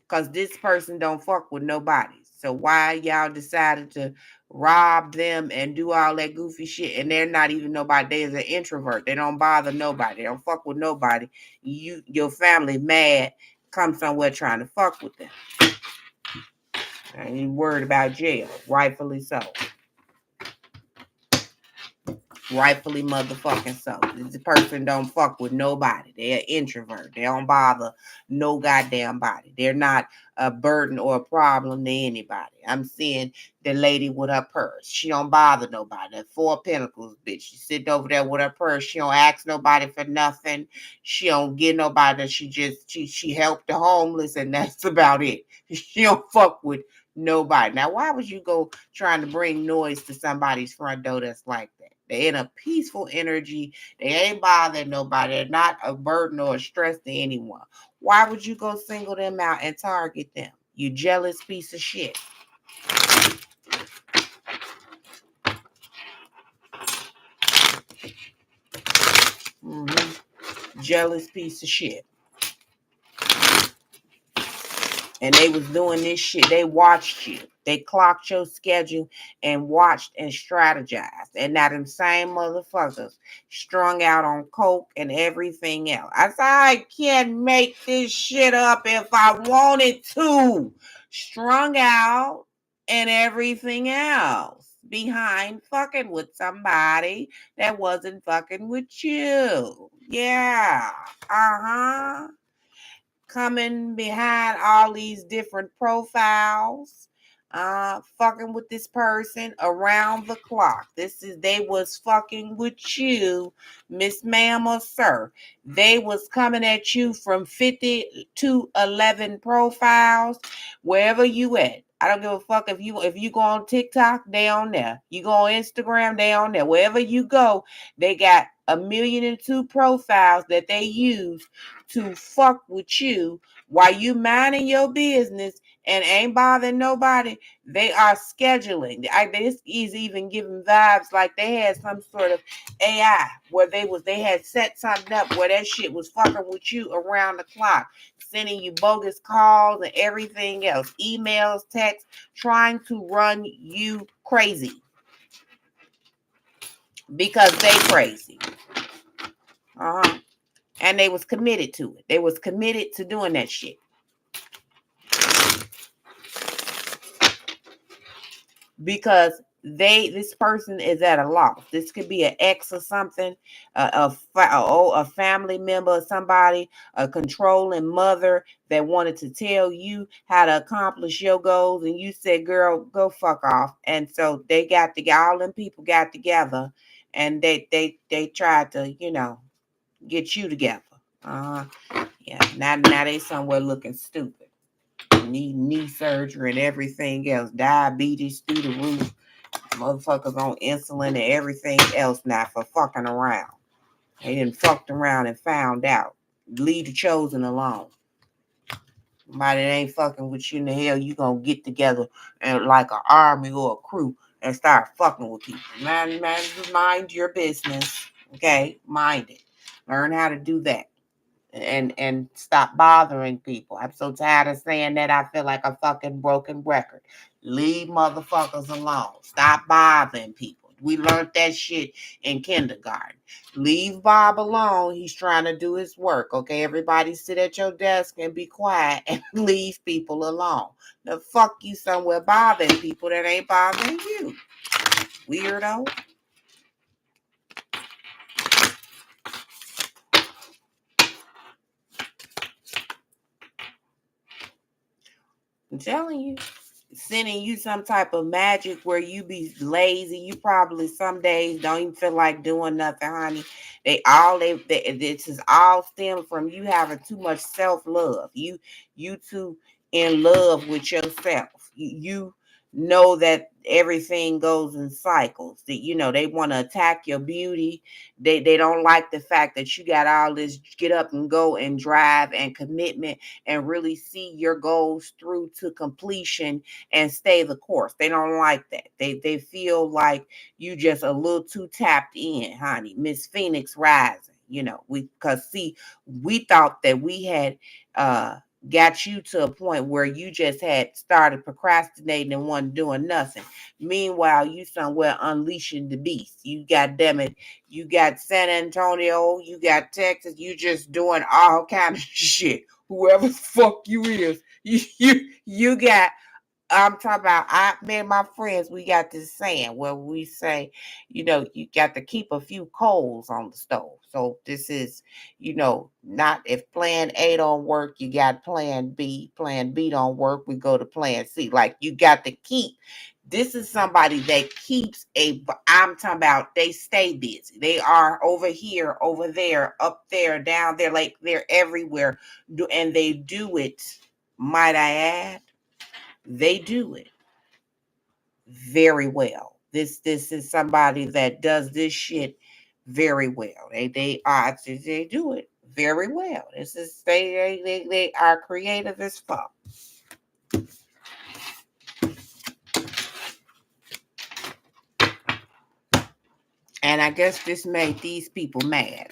Because this person don't fuck with nobody. So why y'all decided to rob them and do all that goofy shit? And they're not even nobody. They're an introvert. They don't bother nobody. They don't fuck with nobody. Your family mad, come somewhere trying to fuck with them. I ain't worried about jail. Rightfully so. Rightfully motherfucking so. This person don't fuck with nobody. They're an introvert. They don't bother no goddamn body. They're not a burden or a problem to anybody. I'm seeing the lady with her purse. She don't bother nobody. That Four of Pentacles, bitch. She sitting over there with her purse. She don't ask nobody for nothing. She don't get nobody. She helped the homeless and that's about it. She don't fuck with nobody. Now, why would you go trying to bring noise to somebody's front door that's like that? They're in a peaceful energy. They ain't bothering nobody. They're not a burden or a stress to anyone. Why would you go single them out and target them? You jealous piece of shit. Jealous piece of shit. And they was doing this shit. They watched you. They clocked your schedule and watched and strategized. And now them same motherfuckers strung out on coke and everything else. I said, I can't make this shit up if I wanted to. Strung out and everything else. Behind fucking with somebody that wasn't fucking with you. Yeah. Uh-huh. Coming behind all these different profiles, fucking with this person around the clock. They was fucking with you, Miss Ma'am or Sir. They was coming at you from 50 to 11 profiles, wherever you at. I don't give a fuck if you go on TikTok, they on there. You go on Instagram, they on there. Wherever you go, they got 1,000,002 profiles that they use to fuck with you while you minding your business and ain't bothering nobody. They are scheduling. This is even giving vibes like they had some sort of AI where they had set something up where that shit was fucking with you around the clock, sending you bogus calls and everything else, emails, texts, trying to run you crazy because they crazy. And they was committed to it. They was committed to doing that shit. Because this person is at a loss. This could be an ex or something, a family member, somebody, a controlling mother that wanted to tell you how to accomplish your goals, and you said, "Girl, go fuck off." And so they got all them people got together, and they tried to get you together. Yeah. Now they somewhere looking stupid. Need knee surgery and everything else. Diabetes through the roof. Motherfuckers on insulin and everything else now for fucking around. They done fucked around and found out. Leave the chosen alone. Somebody that ain't fucking with you in the hell, you gonna get together and like an army or a crew and start fucking with people. Man, mind your business. Okay? Mind it. Learn how to do that. And stop bothering people. I'm so tired of saying that. I feel like a fucking broken record. Leave motherfuckers alone. Stop bothering people. We learned that shit in kindergarten. Leave Bob alone. He's trying to do his work. Okay, everybody sit at your desk and be quiet and leave people alone. The fuck you somewhere bothering people that ain't bothering you. Weirdo. I'm telling you. Sending you some type of magic where you be lazy. You probably some days don't even feel like doing nothing, honey. This is all stem from you having too much self-love. You too in love with yourself. You know that everything goes in cycles. That they want to attack your beauty. They don't like the fact that you got all this get up and go and drive and commitment and really see your goals through to completion and stay the course. They don't like that. They feel like you just a little too tapped in, honey. Miss Phoenix rising. We thought that we had got you to a point where you just had started procrastinating and wasn't doing nothing. Meanwhile, you somewhere unleashing the beast. You got damn it, you got San Antonio, you got Texas, you just doing all kind of shit. Whoever the fuck you is, you got I'm talking about me and my friends, we got this saying where we say, you got to keep a few coals on the stove. So this is, not if plan A don't work, you got plan B. Plan B don't work, we go to plan C. Like you got to keep. This is somebody that keeps I'm talking about they stay busy. They are over here, over there, up there, down there, like they're everywhere. And they do it, might I add, they do it very well. This is somebody that does this shit very well. They do it very well. This is they are creative as fuck. And I guess this made these people mad.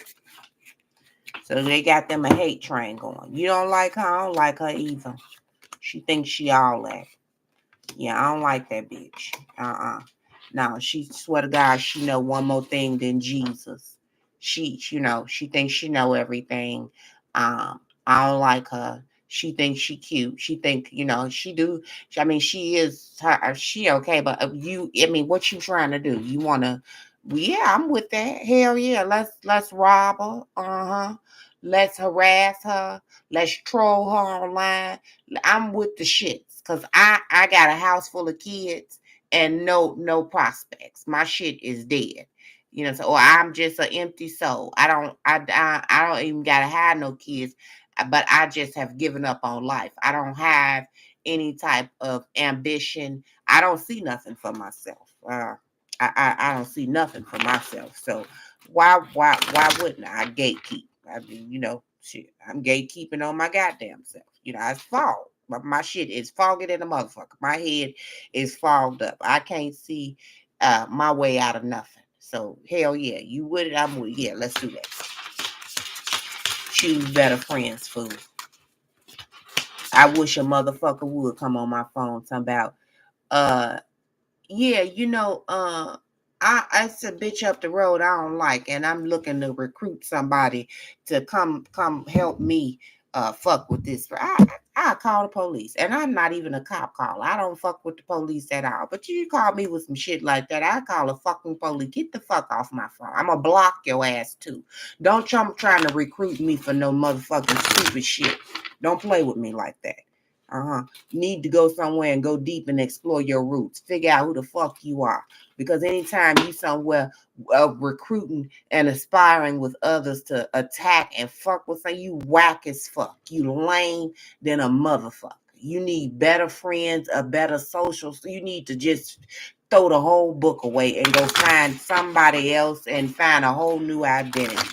So they got them a hate train going. You don't like her, I don't like her either. She thinks she all that. Yeah, I don't like that bitch. No, she swear to God, she know one more thing than Jesus. She thinks she know everything. I don't like her. She thinks she cute. She think, she do. I mean, she is. She okay, but I mean, what you trying to do? You want to? Yeah, I'm with that. Hell yeah, let's rob her. Let's harass her. Let's troll her online. I'm with the shits because I got a house full of kids and no prospects. My shit is dead. Or I'm just an empty soul. I don't even gotta have no kids, but I just have given up on life. I don't have any type of ambition. I don't see nothing for myself. I don't see nothing for myself. So why wouldn't I gatekeep? I mean, shit, I'm gatekeeping on my goddamn self. I fall. My shit is foggy than a motherfucker. My head is fogged up. I can't see my way out of nothing. So hell yeah, you with it? I'm with it. Yeah, let's do that. Choose better friends, fool. I wish a motherfucker would come on my phone talking about yeah, it's a bitch up the road I don't like, and I'm looking to recruit somebody to come help me fuck with this. I call the police, and I'm not even a cop caller. I don't fuck with the police at all. But you call me with some shit like that, I call a fucking police. Get the fuck off my phone. I'm gonna block your ass too. Don't come trying to recruit me for no motherfucking stupid shit. Don't play with me like that. Need to go somewhere and go deep and explore your roots. Figure out who the fuck you are. Because anytime you somewhere recruiting and aspiring with others to attack and fuck with something, you whack as fuck. You lame than a motherfucker. You need better friends, a better social. So you need to just throw the whole book away and go find somebody else and find a whole new identity.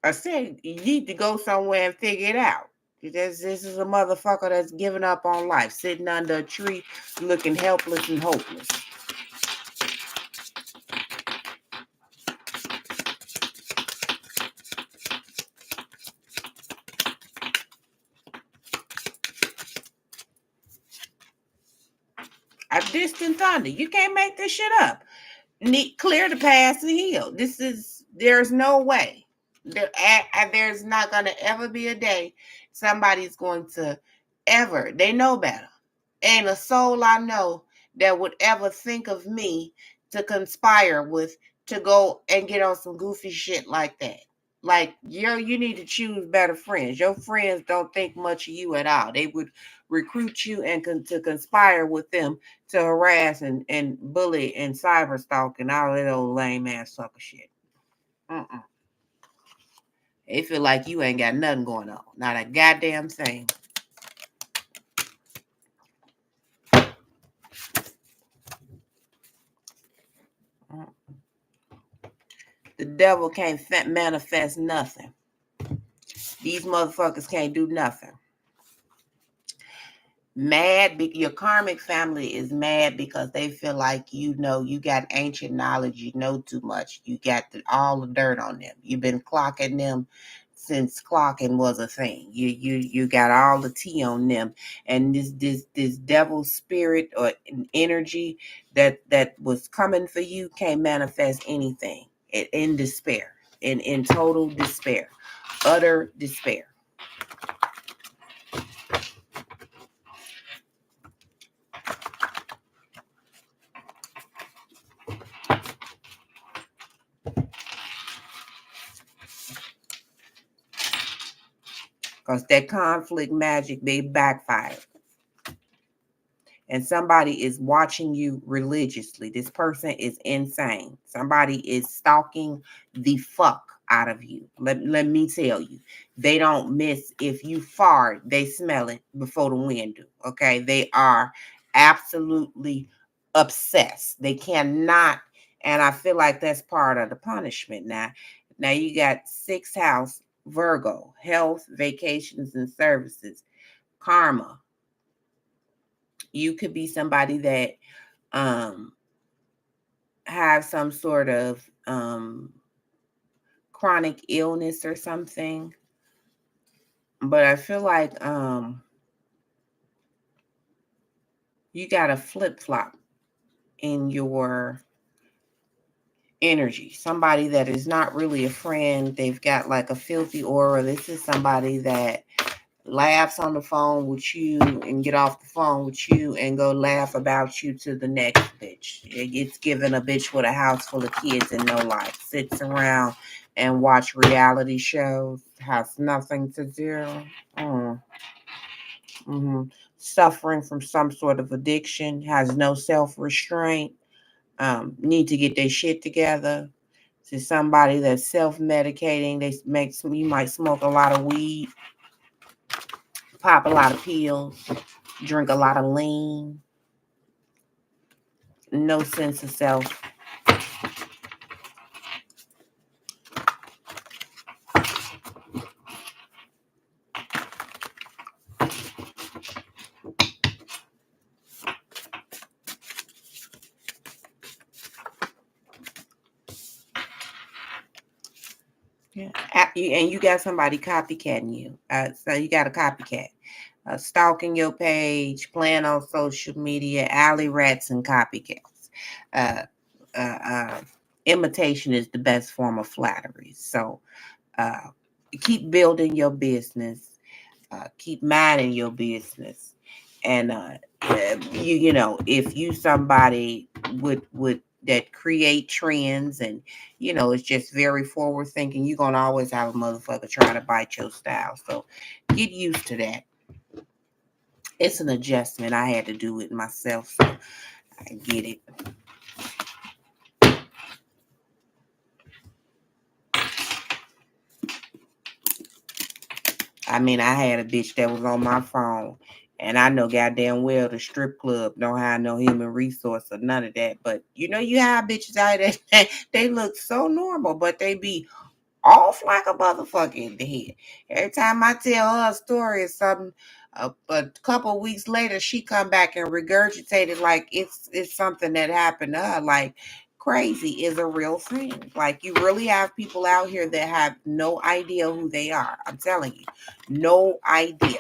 I said you need to go somewhere and figure it out. This is a motherfucker that's giving up on life, sitting under a tree, looking helpless and hopeless. A distant thunder. You can't make this shit up. Clear the path and heal. There's no way. There's not going to ever be a day somebody's going to ever, they know better. Ain't a soul I know that would ever think of me to conspire with to go and get on some goofy shit like that. Like, you need to choose better friends. Your friends don't think much of you at all. They would recruit you and to conspire with them to harass and bully and cyber stalk and all that old lame ass sucker shit. Mm-mm. They feel like you ain't got nothing going on. Not a goddamn thing. The devil can't manifest nothing. These motherfuckers can't do nothing. Mad, your karmic family is mad because they feel like you got ancient knowledge, you know too much, you got all the dirt on them, you've been clocking them since clocking was a thing, you got all the tea on them, and this devil spirit or energy that was coming for you can't manifest anything in despair, in total despair, utter despair. Because that conflict magic, they backfire. And somebody is watching you religiously. This person is insane. Somebody is stalking the fuck out of you. Let me tell you. They don't miss. If you fart, they smell it before the wind do. Okay? They are absolutely obsessed. They cannot, and I feel like that's part of the punishment now. Now you got 6th house Virgo, health, vacations, and services, karma. You could be somebody that um have some sort of chronic illness or something. But I feel like you got a flip-flop in your energy. Somebody that is not really a friend. They've got like a filthy aura. This is somebody that laughs on the phone with you and get off the phone with you and go laugh about you to the next bitch. It gets given a bitch with a house full of kids and no life. Sits around and watch reality shows. Has nothing to do. Suffering from some sort of addiction. Has no self-restraint. Need to get their shit together. To somebody that's self-medicating. You might smoke a lot of weed, pop a lot of pills, drink a lot of lean, no sense of self. Yeah. And you got somebody copycatting you. So you got a copycat. Stalking your page, playing on social media, alley rats and copycats. Uh, uh, uh, Imitation is the best form of flattery. So uh, keep building your business. Keep minding your business. And if you somebody would that create trends and it's just very forward thinking, you're gonna always have a motherfucker trying to bite your style. So get used to that. It's an adjustment. I had to do it myself, so I get it. I mean, I had a bitch that was on my phone, and I know goddamn well the strip club don't have no human resource or none of that. But you have bitches out there, they look so normal, but they be off like a motherfucker in the head. Every time I tell her a story or something, a couple of weeks later, she come back and regurgitate it like it's something that happened to her. Like, crazy is a real thing. Like, you really have people out here that have no idea who they are. I'm telling you, no idea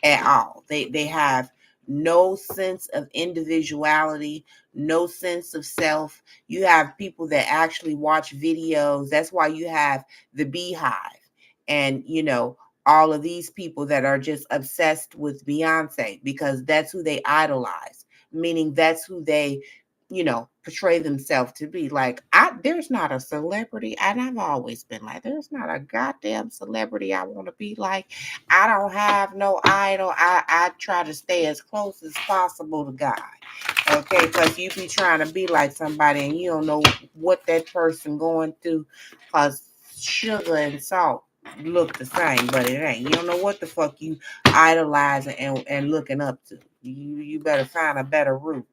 at all. They have no sense of individuality, no sense of self. You have people that actually watch videos. That's why you have the Beehive and all of these people that are just obsessed with Beyonce, because that's who they idolize, meaning that's who they portray themselves to be. Like, there's not a celebrity, and I've always been like, there's not a goddamn celebrity I want to be like. I don't have no idol. I try to stay as close as possible to God. Okay, because you be trying to be like somebody and you don't know what that person going through, because sugar and salt look the same, but it ain't. You don't know what the fuck you idolizing and looking up to. You better find a better route.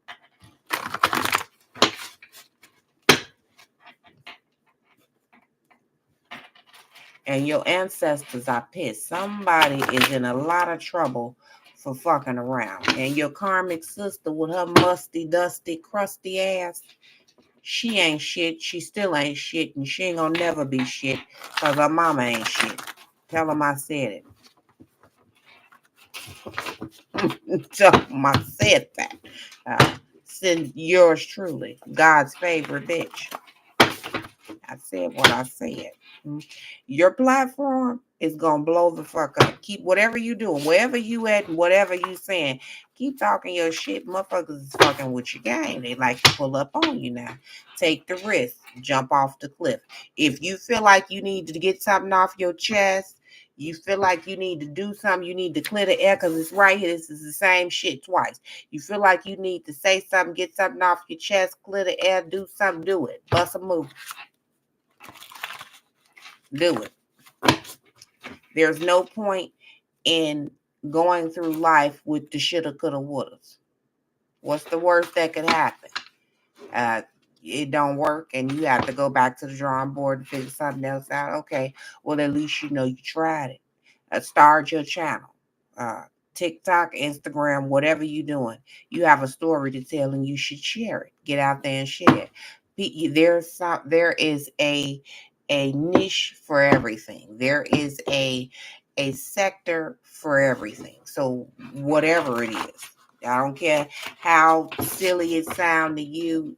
And your ancestors are pissed. Somebody is in a lot of trouble for fucking around. And your karmic sister with her musty, dusty, crusty ass, she ain't shit. She still ain't shit. And she ain't gonna never be shit because her mama ain't shit. Tell them I said it. Tell them I said that. Send yours truly, God's favorite bitch. I said what I said. Your platform is gonna blow the fuck up. Keep whatever you doing, wherever you at, whatever you saying. Keep talking your shit. Motherfuckers is fucking with your game. They like to pull up on you now. Take the risk. Jump off the cliff. If you feel like you need to get something off your chest, you feel like you need to do something, you need to clear the air because it's right here. This is the same shit twice. You feel like you need to say something, get something off your chest, clear the air, do something, do it. Bust a move. Do it. There's no point in going through life with the shoulda, coulda, wouldas. What's the worst that could happen? It don't work and you have to go back to the drawing board and figure something else out. Okay, well, at least you know you tried it. Start your channel. Uh, TikTok, Instagram, whatever you're doing. You have a story to tell and you should share it. Get out there and share it. There is a niche for everything. There is a sector for everything. So whatever it is, I don't care how silly it sound to you.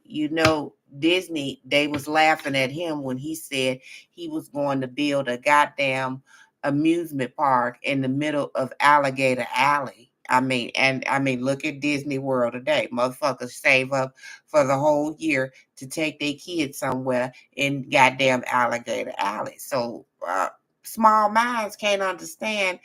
Disney, they was laughing at him when he said he was going to build a goddamn amusement park in the middle of Alligator Alley. Look at Disney World today. Motherfuckers save up for the whole year to take their kids somewhere in goddamn Alligator Alley. So small minds can't understand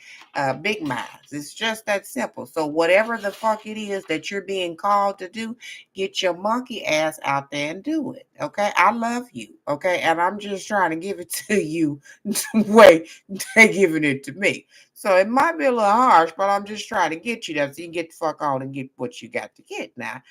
big minds. It's just that simple. So whatever the fuck it is that you're being called to do, get your monkey ass out there and do it. Okay, I love you. Okay, and I'm just trying to give it to you the way they're giving it to me. So it might be a little harsh, but I'm just trying to get you there so you can get the fuck on and get what you got to get now.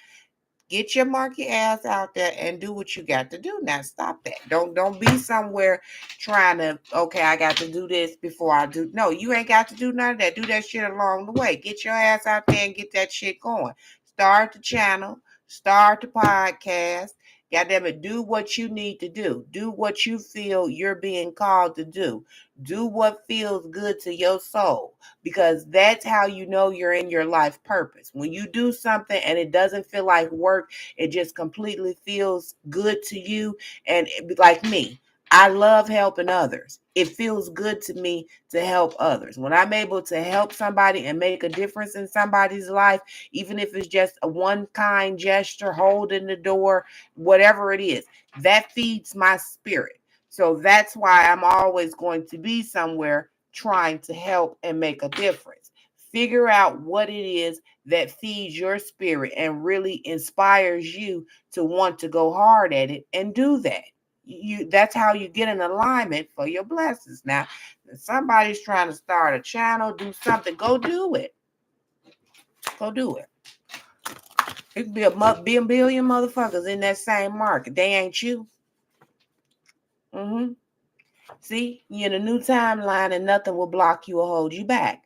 Get your monkey ass out there and do what you got to do. Now stop that. Don't be somewhere trying to, okay, I got to do this before I do. No, you ain't got to do none of that. Do that shit along the way. Get your ass out there and get that shit going. Start the channel. Start the podcast. Goddamn it, do what you need to do. Do what you feel you're being called to do. Do what feels good to your soul, because that's how you know you're in your life purpose. When you do something and it doesn't feel like work, it just completely feels good to you. And like me, I love helping others. It feels good to me to help others. When I'm able to help somebody and make a difference in somebody's life, even if it's just a one kind gesture, holding the door, whatever it is, that feeds my spirit. So that's why I'm always going to be somewhere trying to help and make a difference. Figure out what it is that feeds your spirit and really inspires you to want to go hard at it and do that. That's how you get an alignment for your blessings. Now, if somebody's trying to start a channel, do something, go do it. Go do it. It could be a billion motherfuckers in that same market. They ain't you. See, you're in a new timeline and nothing will block you or hold you back.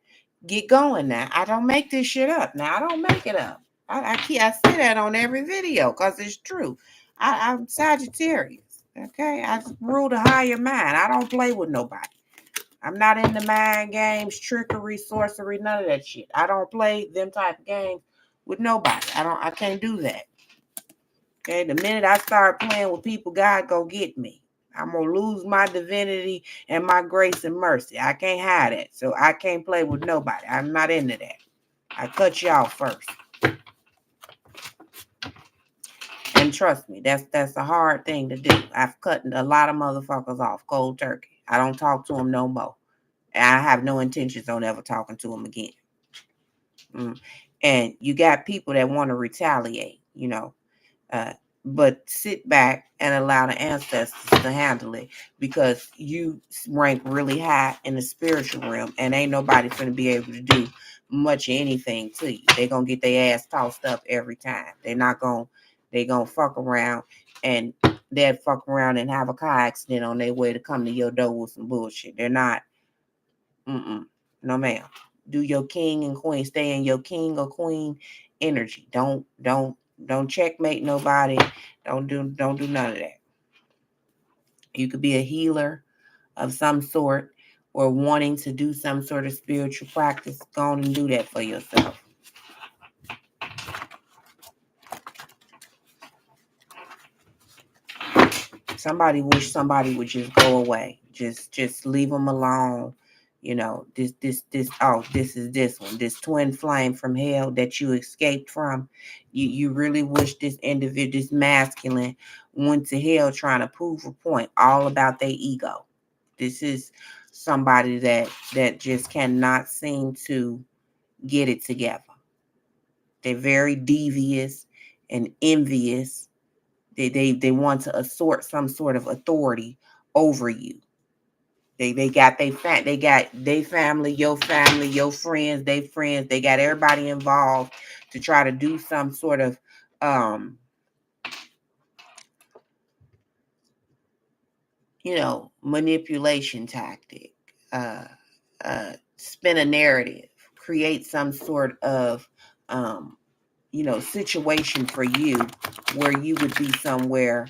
Get going now. I don't make this shit up. Now, I don't make it up. I say that on every video because it's true. I'm Sagittarius. Okay? I rule the higher mind. I don't play with nobody. I'm not into mind games, trickery, sorcery, none of that shit. I don't play them type of games with nobody. I can't do that. Okay? The minute I start playing with people, God go get me. I'm going to lose my divinity and my grace and mercy. I can't hide it. So I can't play with nobody. I'm not into that. I cut y'all first. And And trust me, that's a hard thing to do. I've cut a lot of motherfuckers off cold turkey. I don't talk to them no more. And I have no intentions on ever talking to them again. And you got people that want to retaliate, but sit back and allow the ancestors to handle it, because you rank really high in the spiritual realm, and ain't nobody going to be able to do much of anything to you. They're going to get their ass tossed up every time. They're going to fuck around, and they'd fuck around and have a car accident on their way to come to your door with some bullshit. They're not, no ma'am. Do your king and queen, stay in your king or queen energy. Don't checkmate nobody. Don't do none of that. You could be a healer of some sort or wanting to do some sort of spiritual practice. Go on and do that for yourself. Somebody wish somebody would just go away. Just leave them alone. This is this one, this twin flame from hell that you escaped from. You really wish this individual, this masculine, went to hell trying to prove a point all about their ego. This is somebody that just cannot seem to get it together. They're very devious and envious. They want to assert some sort of authority over you. They got they got their family, your friends, they friends. They got everybody involved to try to do some sort of manipulation tactic. Spin a narrative, create some sort of situation for you where you would be somewhere,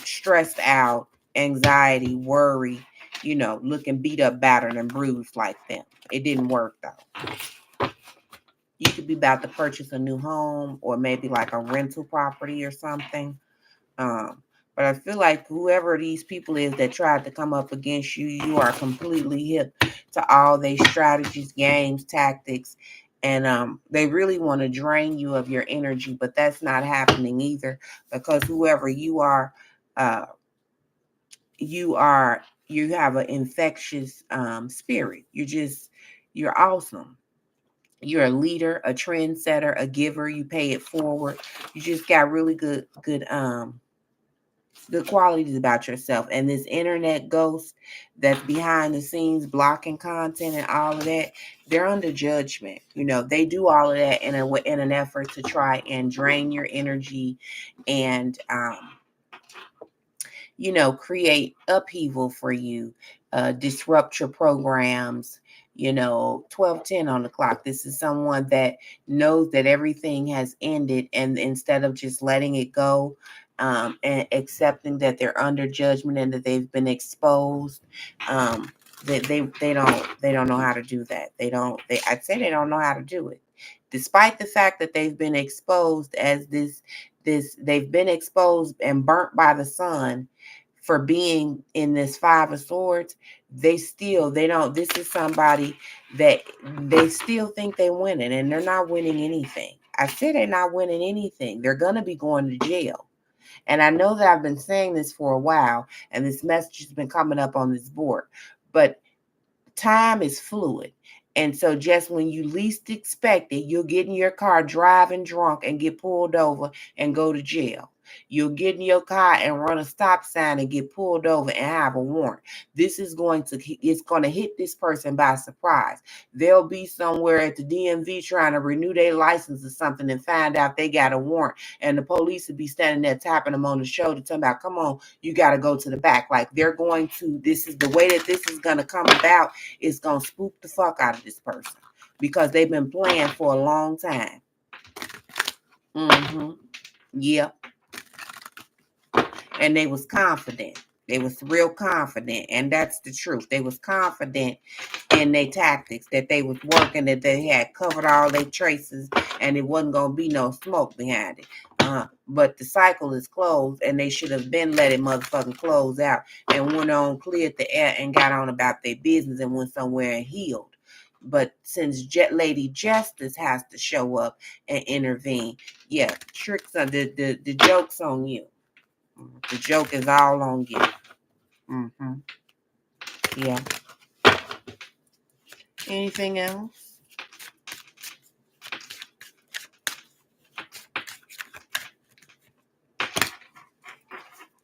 stressed out, anxiety, worry, looking beat up, battered, and bruised like them. It didn't work though. You could be about to purchase a new home or maybe like a rental property or something. But I feel like whoever these people is that tried to come up against you, you are completely hip to all their strategies, games, tactics, and they really want to drain you of your energy, but that's not happening either, because whoever you are, you have an infectious spirit. You're awesome. You're a leader, a trendsetter, a giver. You pay it forward. You just got really good qualities about yourself. And this internet ghost that's behind the scenes blocking content and all of that, they're under judgment. They do all of that in an effort to try and drain your energy and create upheaval for you, disrupt your programs. 12:10 on the clock. This is someone that knows that everything has ended, and instead of just letting it go, and accepting that they're under judgment and that they've been exposed, they don't know how to do that. I'd say they don't know how to do it, despite the fact that they've been exposed as they've been exposed and burnt by the sun for being in this Five of Swords. This is somebody that they still think they're winning, and they're not winning anything. I said they're not winning anything. They're going to be going to jail. And I know that I've been saying this for a while, and this message has been coming up on this board, but time is fluid. And so just when you least expect it, you'll get in your car driving drunk and get pulled over and go to jail. You'll get in your car and run a stop sign and get pulled over and have a warrant. It's going to hit this person by surprise. They'll be somewhere at the DMV trying to renew their license or something and find out they got a warrant. And the police will be standing there tapping them on the shoulder, talking about, come on, you got to go to the back. Like this is the way that this is going to come about. It's going to spook the fuck out of this person because they've been playing for a long time. Yep. And they was confident. They was real confident. And that's the truth. They was confident in their tactics, that they was working, that they had covered all their traces, and it wasn't going to be no smoke behind it. But the cycle is closed, and they should have been let it motherfucking close out and went on, cleared the air, and got on about their business and went somewhere and healed. But since Lady Justice has to show up and intervene, yeah, tricks on the joke's on you. The joke is all on you. Mm-hmm. Yeah. Anything else?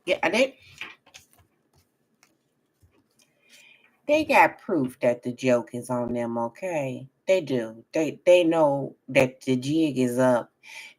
Yeah, they got proof that the joke is on them, okay? They do. They know that the jig is up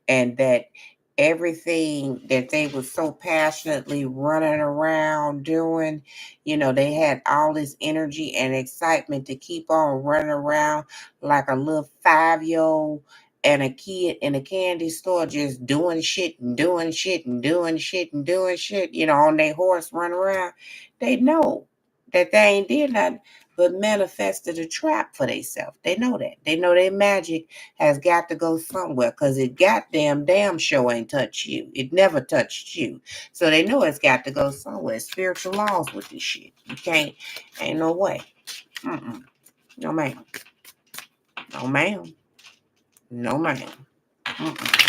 and that everything that they were so passionately running around doing, they had all this energy and excitement to keep on running around like a little 5-year old and a kid in a candy store just doing shit and doing shit and doing shit and doing shit, on their horse running around. They know that they ain't did nothing but manifested a trap for themselves. They know that. They know their magic has got to go somewhere because it goddamn damn sure ain't touched you. It never touched you. So they know it's got to go somewhere. Spiritual laws with this shit. You can't, ain't no way. Mm-mm. No ma'am. No ma'am. No ma'am. Mm-mm.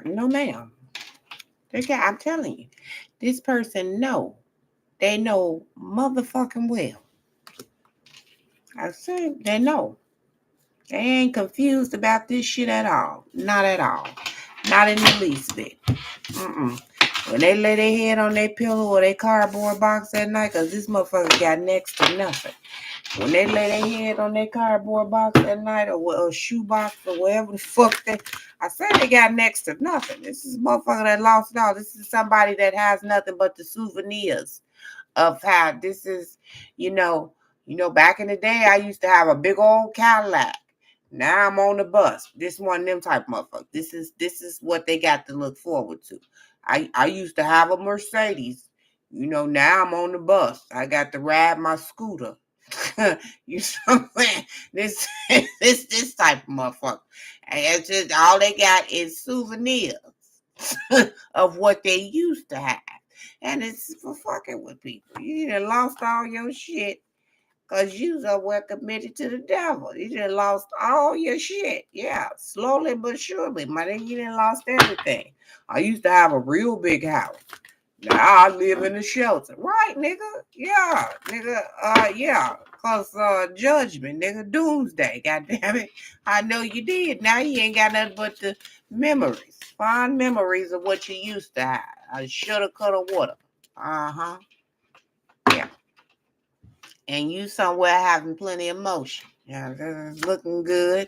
No ma'am. I'm telling you, this person know. They know motherfucking well. I said they know. They ain't confused about this shit at all. Not at all. Not in the least bit. Mm-mm. When they lay their head on their pillow or their cardboard box at night, because this motherfucker got next to nothing. When they lay their head on their cardboard box at night or shoe box or whatever the fuck I said they got next to nothing. This is a motherfucker that lost it all. This is somebody that has nothing but the souvenirs of how this is, back in the day, I used to have a big old Cadillac. Now I'm on the bus. This one of them type of motherfuckers. This is what they got to look forward to. I used to have a Mercedes. Now I'm on the bus. I got to ride my scooter. You know what I'm saying? This type of motherfucker. And it's just all they got is souvenirs of what they used to have. And it's for fucking with people. You done lost all your shit because you somewhere committed to the devil. You done lost all your shit. Yeah, slowly but surely. My nigga, you done lost everything. I used to have a real big house. Now I live in a shelter. Right, nigga? Yeah, nigga. Yeah. Cause judgment, nigga, doomsday. God damn it. I know you did. Now you ain't got nothing but the memories. Fond memories of what you used to have. I shoulda, coulda, woulda. Uh-huh. Yeah. And you somewhere having plenty of motion. Yeah, this is looking good.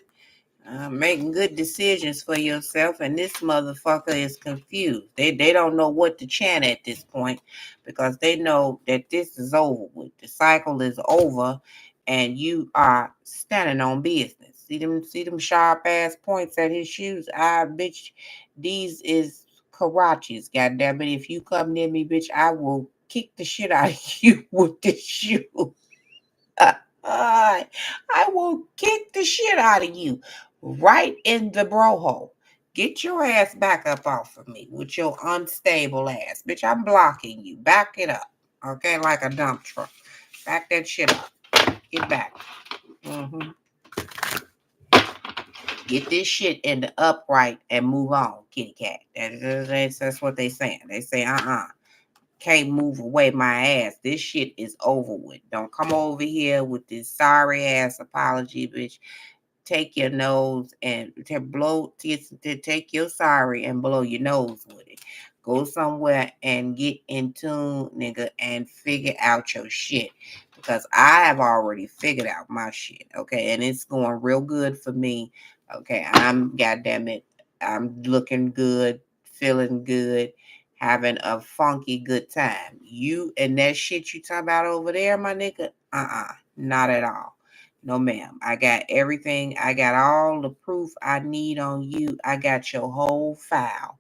Making good decisions for yourself, and this motherfucker is confused. They don't know what to chant at this point because they know that this is over with. The cycle is over, and you are standing on business. See them sharp ass points at his shoes. Bitch, these is Karachis. Goddamn it! If you come near me, bitch, I will kick the shit out of you with this shoe. I will kick the shit out of you right in the bro hole. Get your ass back up off of me with your unstable ass. Bitch, I'm blocking you. Back it up. Okay, like a dump truck. Back that shit up. Get back. hmm Get this shit in the upright and move on, kitty cat. That's what they saying. They say, can't move away my ass. This shit is over with. Don't come over here with this sorry ass apology, bitch. Take your nose and to take your sorry and blow your nose with it. Go somewhere and get in tune, nigga, and figure out your shit. Because I have already figured out my shit, okay? And it's going real good for me. Okay, goddamn it, I'm looking good, feeling good, having a funky good time. You and that shit you talking about over there, my nigga, not at all. No, ma'am. I got everything. I got all the proof I need on you. I got your whole file.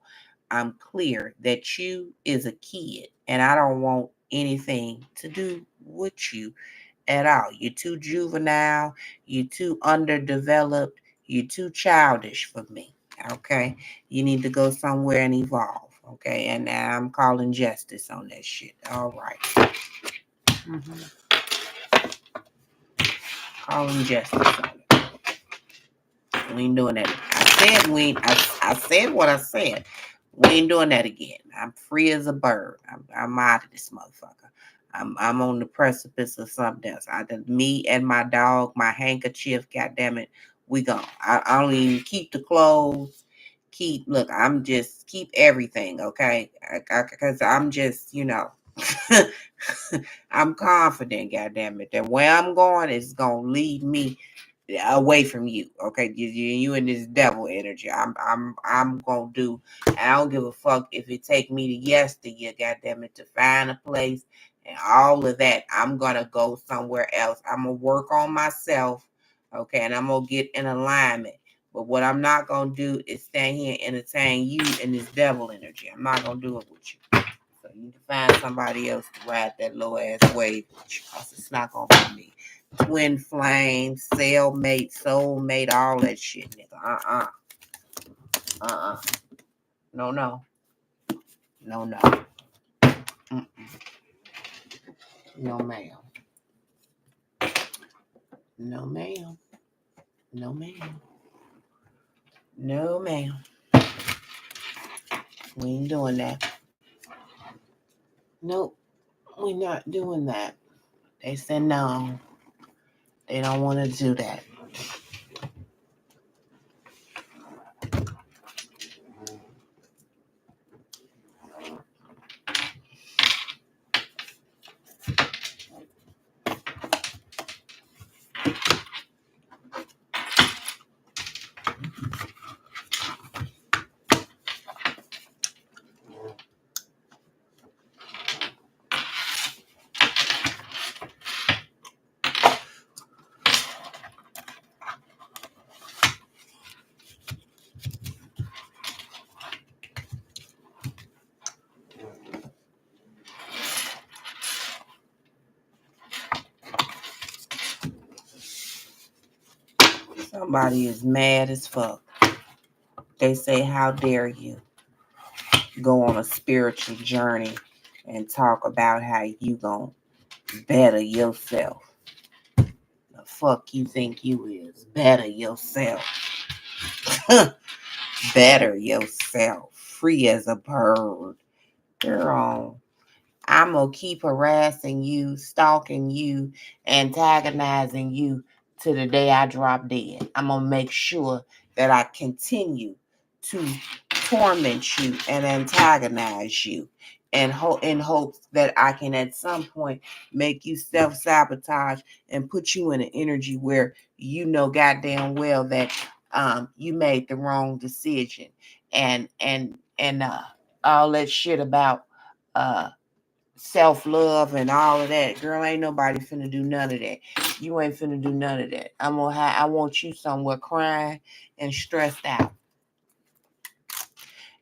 I'm clear that you is a kid and I don't want anything to do with you at all. You're too juvenile, you're too underdeveloped, you're too childish for me. Okay. You need to go somewhere and evolve. Okay. And now I'm calling justice on that shit. All right. Calling justice on it. We ain't doing that. I said what I said. We ain't doing that again. I'm free as a bird. I'm out of this motherfucker. I'm on the precipice of something else. Me and my dog, my handkerchief, goddamn it, we gone. I don't even keep the clothes. I'm just keep everything, okay? Because I'm just, I'm confident, goddamn it, that where I'm going is gonna lead me away from you. Okay, you and this devil energy. I'm gonna do. I don't give a fuck if it take me to yesteryear, goddamn it, to find a place and all of that. I'm gonna go somewhere else. I'm gonna work on myself. Okay, and I'm gonna get in alignment. But what I'm not gonna do is stand here and entertain you and this devil energy. I'm not gonna do it with you. So you can find somebody else to ride that low ass wave with you, because it's not gonna be me. Twin flame, cellmate, soulmate, all that shit, nigga. No, no. No, no. Mm-mm. No, ma'am. No, ma'am. No, ma'am. No, ma'am. We ain't doing that. Nope. We're not doing that. They said no. They don't want to do that. Somebody is mad as fuck. They say, how dare you go on a spiritual journey and talk about how you gonna better yourself. The fuck you think you is? Better yourself. Better yourself. Free as a bird. Girl, I'm going to keep harassing you, stalking you, antagonizing you to the day I drop dead. I'm going to make sure that I continue to torment you and antagonize you in hopes that I can at some point make you self-sabotage and put you in an energy where you know goddamn well that you made the wrong decision and all that shit about self-love and all of that. Girl, ain't nobody finna do none of that. You ain't finna do none of that. I want you somewhere crying and stressed out.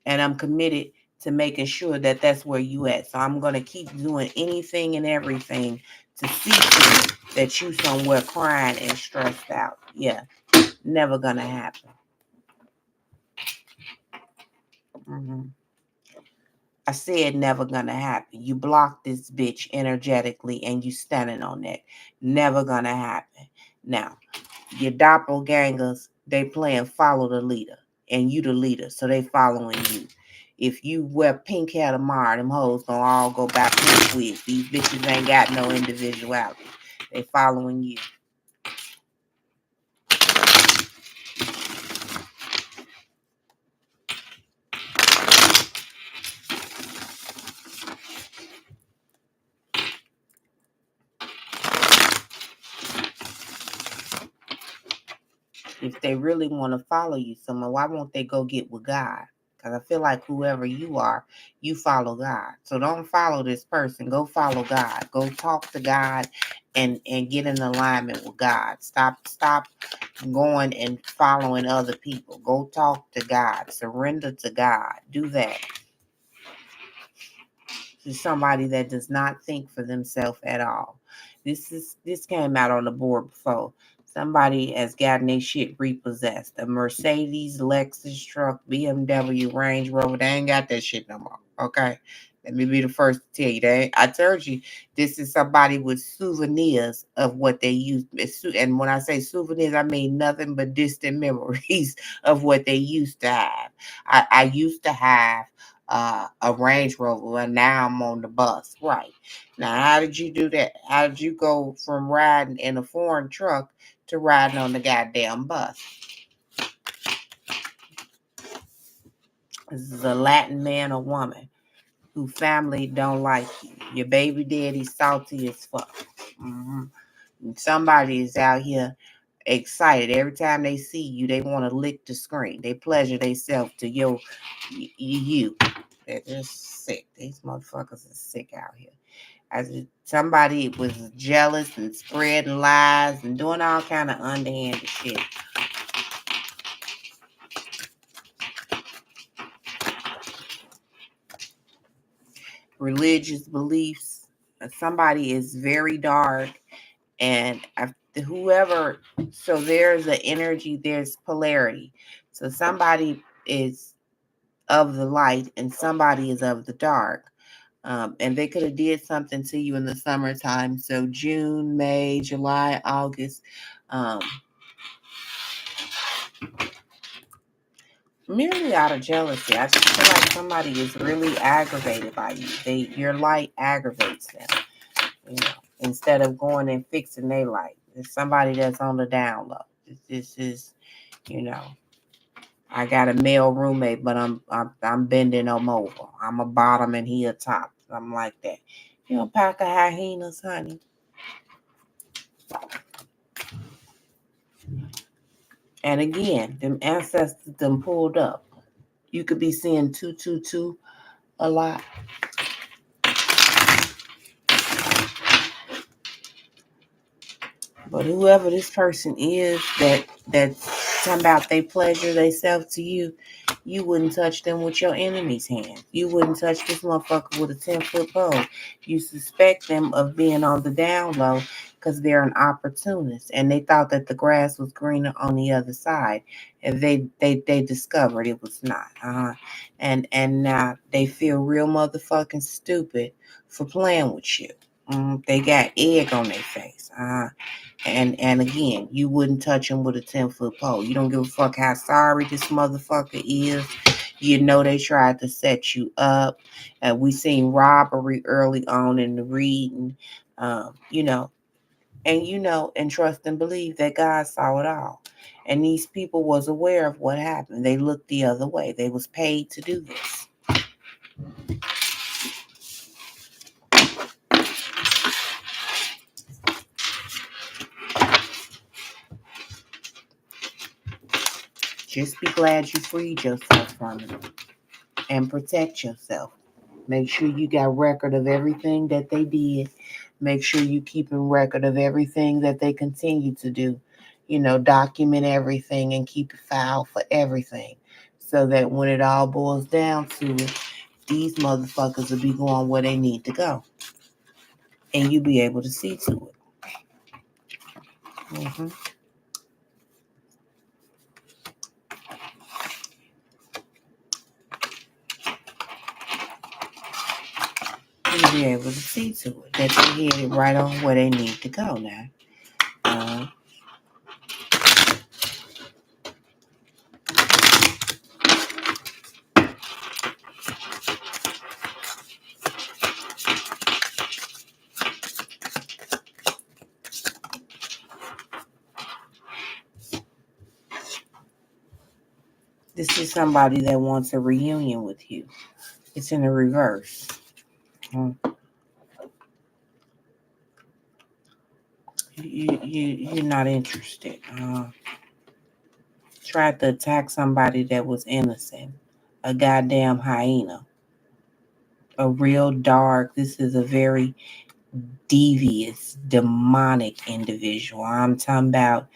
And I'm committed to making sure that that's where you at. So I'm going to keep doing anything and everything to see to it that you somewhere crying and stressed out. Yeah, never going to happen. Mm-hmm. I said never gonna happen. You block this bitch energetically and you standing on that. Never gonna happen. Now, your doppelgangers, they playing follow the leader. And you the leader, so they following you. If you wear pink hair tomorrow, them hoes gonna all go back pink wigs. These bitches ain't got no individuality. They following you. If they really want to follow you somewhere, why won't they go get with God? Because I feel like whoever you are, you follow God. So don't follow this person. Go follow God. Go talk to God and get in alignment with God. Stop going and following other people. Go talk to God. Surrender to God. Do that. to somebody that does not think for themselves at all. This came out on the board before. Somebody has gotten their shit repossessed. A Mercedes, Lexus truck, BMW, Range Rover. They ain't got that shit no more. Okay. Let me be the first to tell you that. I told you this is somebody with souvenirs of what they used. And when I say souvenirs, I mean nothing but distant memories of what they used to have. I used to have a Range Rover, and now I'm on the bus. Right. Now, how did you do that? How did you go from riding in a foreign truck to riding on the goddamn bus? This is a Latin man or woman who family don't like you. Your baby daddy salty as fuck. Mm-hmm. And somebody is out here excited every time they see you. They want to lick the screen. They pleasure themselves to you. They're just sick. These motherfuckers are sick out here. Somebody was jealous and spreading lies and doing all kind of underhanded shit. Religious beliefs. Somebody is very dark, and whoever. So there's an energy. There's polarity. So somebody is of the light, and somebody is of the dark. And they could have did something to you in the summertime. So June, May, July, August. Merely out of jealousy. I just feel like somebody is really aggravated by you. Your light aggravates them. Instead of going and fixing their light. It's somebody that's on the down low. This is, I got a male roommate, but I'm bending him over. I'm a bottom and he a top. Something like that. Pack of hyenas, honey. And again, them ancestors them pulled up. You could be seeing 222 a lot. But whoever this person is that's talking about they pleasure themselves to you, you wouldn't touch them with your enemy's hand. You wouldn't touch this motherfucker with a 10-foot pole. You suspect them of being on the down low because they're an opportunist and they thought that the grass was greener on the other side. And they discovered it was not. And now they feel real motherfucking stupid for playing with you. They got egg on their face. And again, you wouldn't touch him with a 10-foot pole. You don't give a fuck how sorry this motherfucker is. They tried to set you up. We seen robbery early on in the reading. And and trust and believe that God saw it all. And these people was aware of what happened. They looked the other way. They was paid to do this. Just be glad you freed yourself from it and protect yourself. Make sure you got record of everything that they did. Make sure you keep in record of everything that they continue to do. Document everything and keep a file for everything. So that when it all boils down to it, these motherfuckers will be going where they need to go. And you'll be able to see to it. Mm-hmm. You'll be able to see to it that they're headed right on where they need to go now. This is somebody that wants a reunion with you. It's in the reverse. You're not interested. Tried to attack somebody that was innocent. A goddamn hyena. A real dark. This is a very devious, demonic individual. I'm talking about,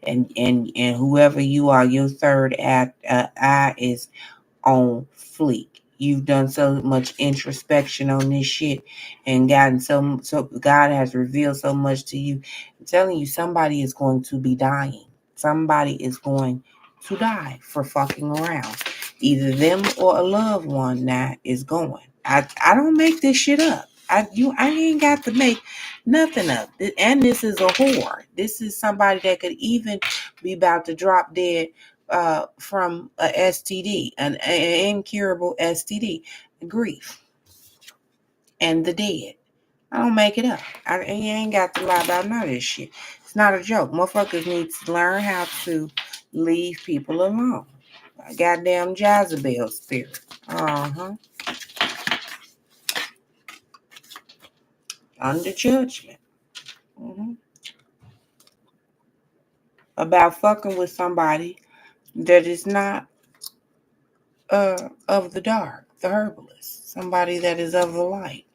and whoever you are, your third eye is on fleek. you've done so much introspection on this shit and gotten so God has revealed so much to you. I'm telling you, somebody is going to be dying. Somebody is going to die for fucking around. Either them or a loved one now is going. I don't make this shit up. I ain't got to make nothing up. And this is a whore. This is somebody that could even be about to drop dead from a STD, an incurable STD, grief, and the dead. I don't make it up. You ain't got to lie about none of this shit. It's not a joke. Motherfuckers need to learn how to leave people alone. A goddamn Jezebel spirit. Under judgment. About fucking with somebody that is not of the dark, the herbalist. Somebody that is of the light.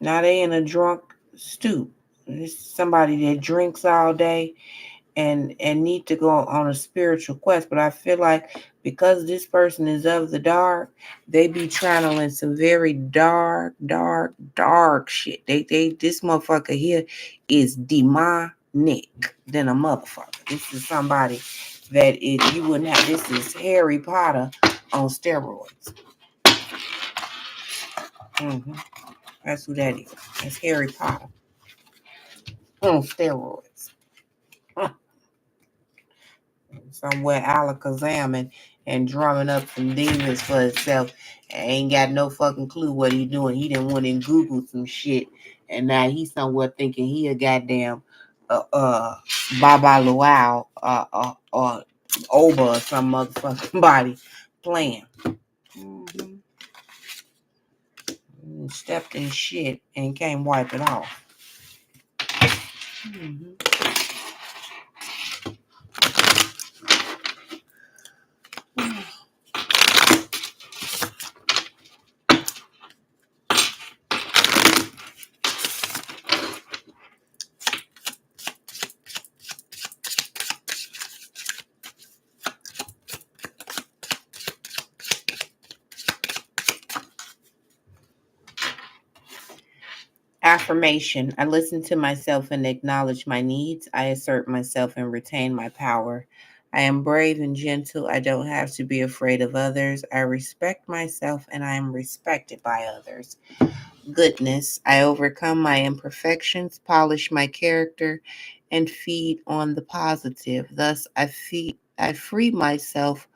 Now they in a drunk stoop. It's somebody that drinks all day and need to go on a spiritual quest. But I feel like because this person is of the dark, they be channeling some very dark shit. They this motherfucker here is demonic than a motherfucker. This is somebody that if you wouldn't have, this is Harry Potter on steroids. That's who that is. That's Harry Potter on steroids. Somewhere Alakazam and drumming up some demons for himself. Ain't got no fucking clue what he doing. He didn't went and Google some shit. And now he's somewhere thinking he a goddamn Baba Luau or Oba or some motherfucking body playing. Stepped in shit and can't wipe it off. Affirmation. I listen to myself and acknowledge my needs. I assert myself and retain my power. I am brave and gentle. I don't have to be afraid of others. I respect myself and I am respected by others. Goodness. I overcome my imperfections, polish my character, and feed on the positive. Thus, I free myself,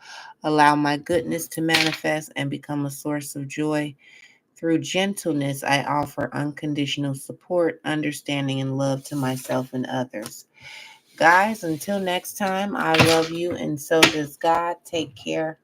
allow my goodness to manifest and become a source of joy. Through gentleness, I offer unconditional support, understanding, and love to myself and others. Guys, until next time, I love you, and so does God. Take care.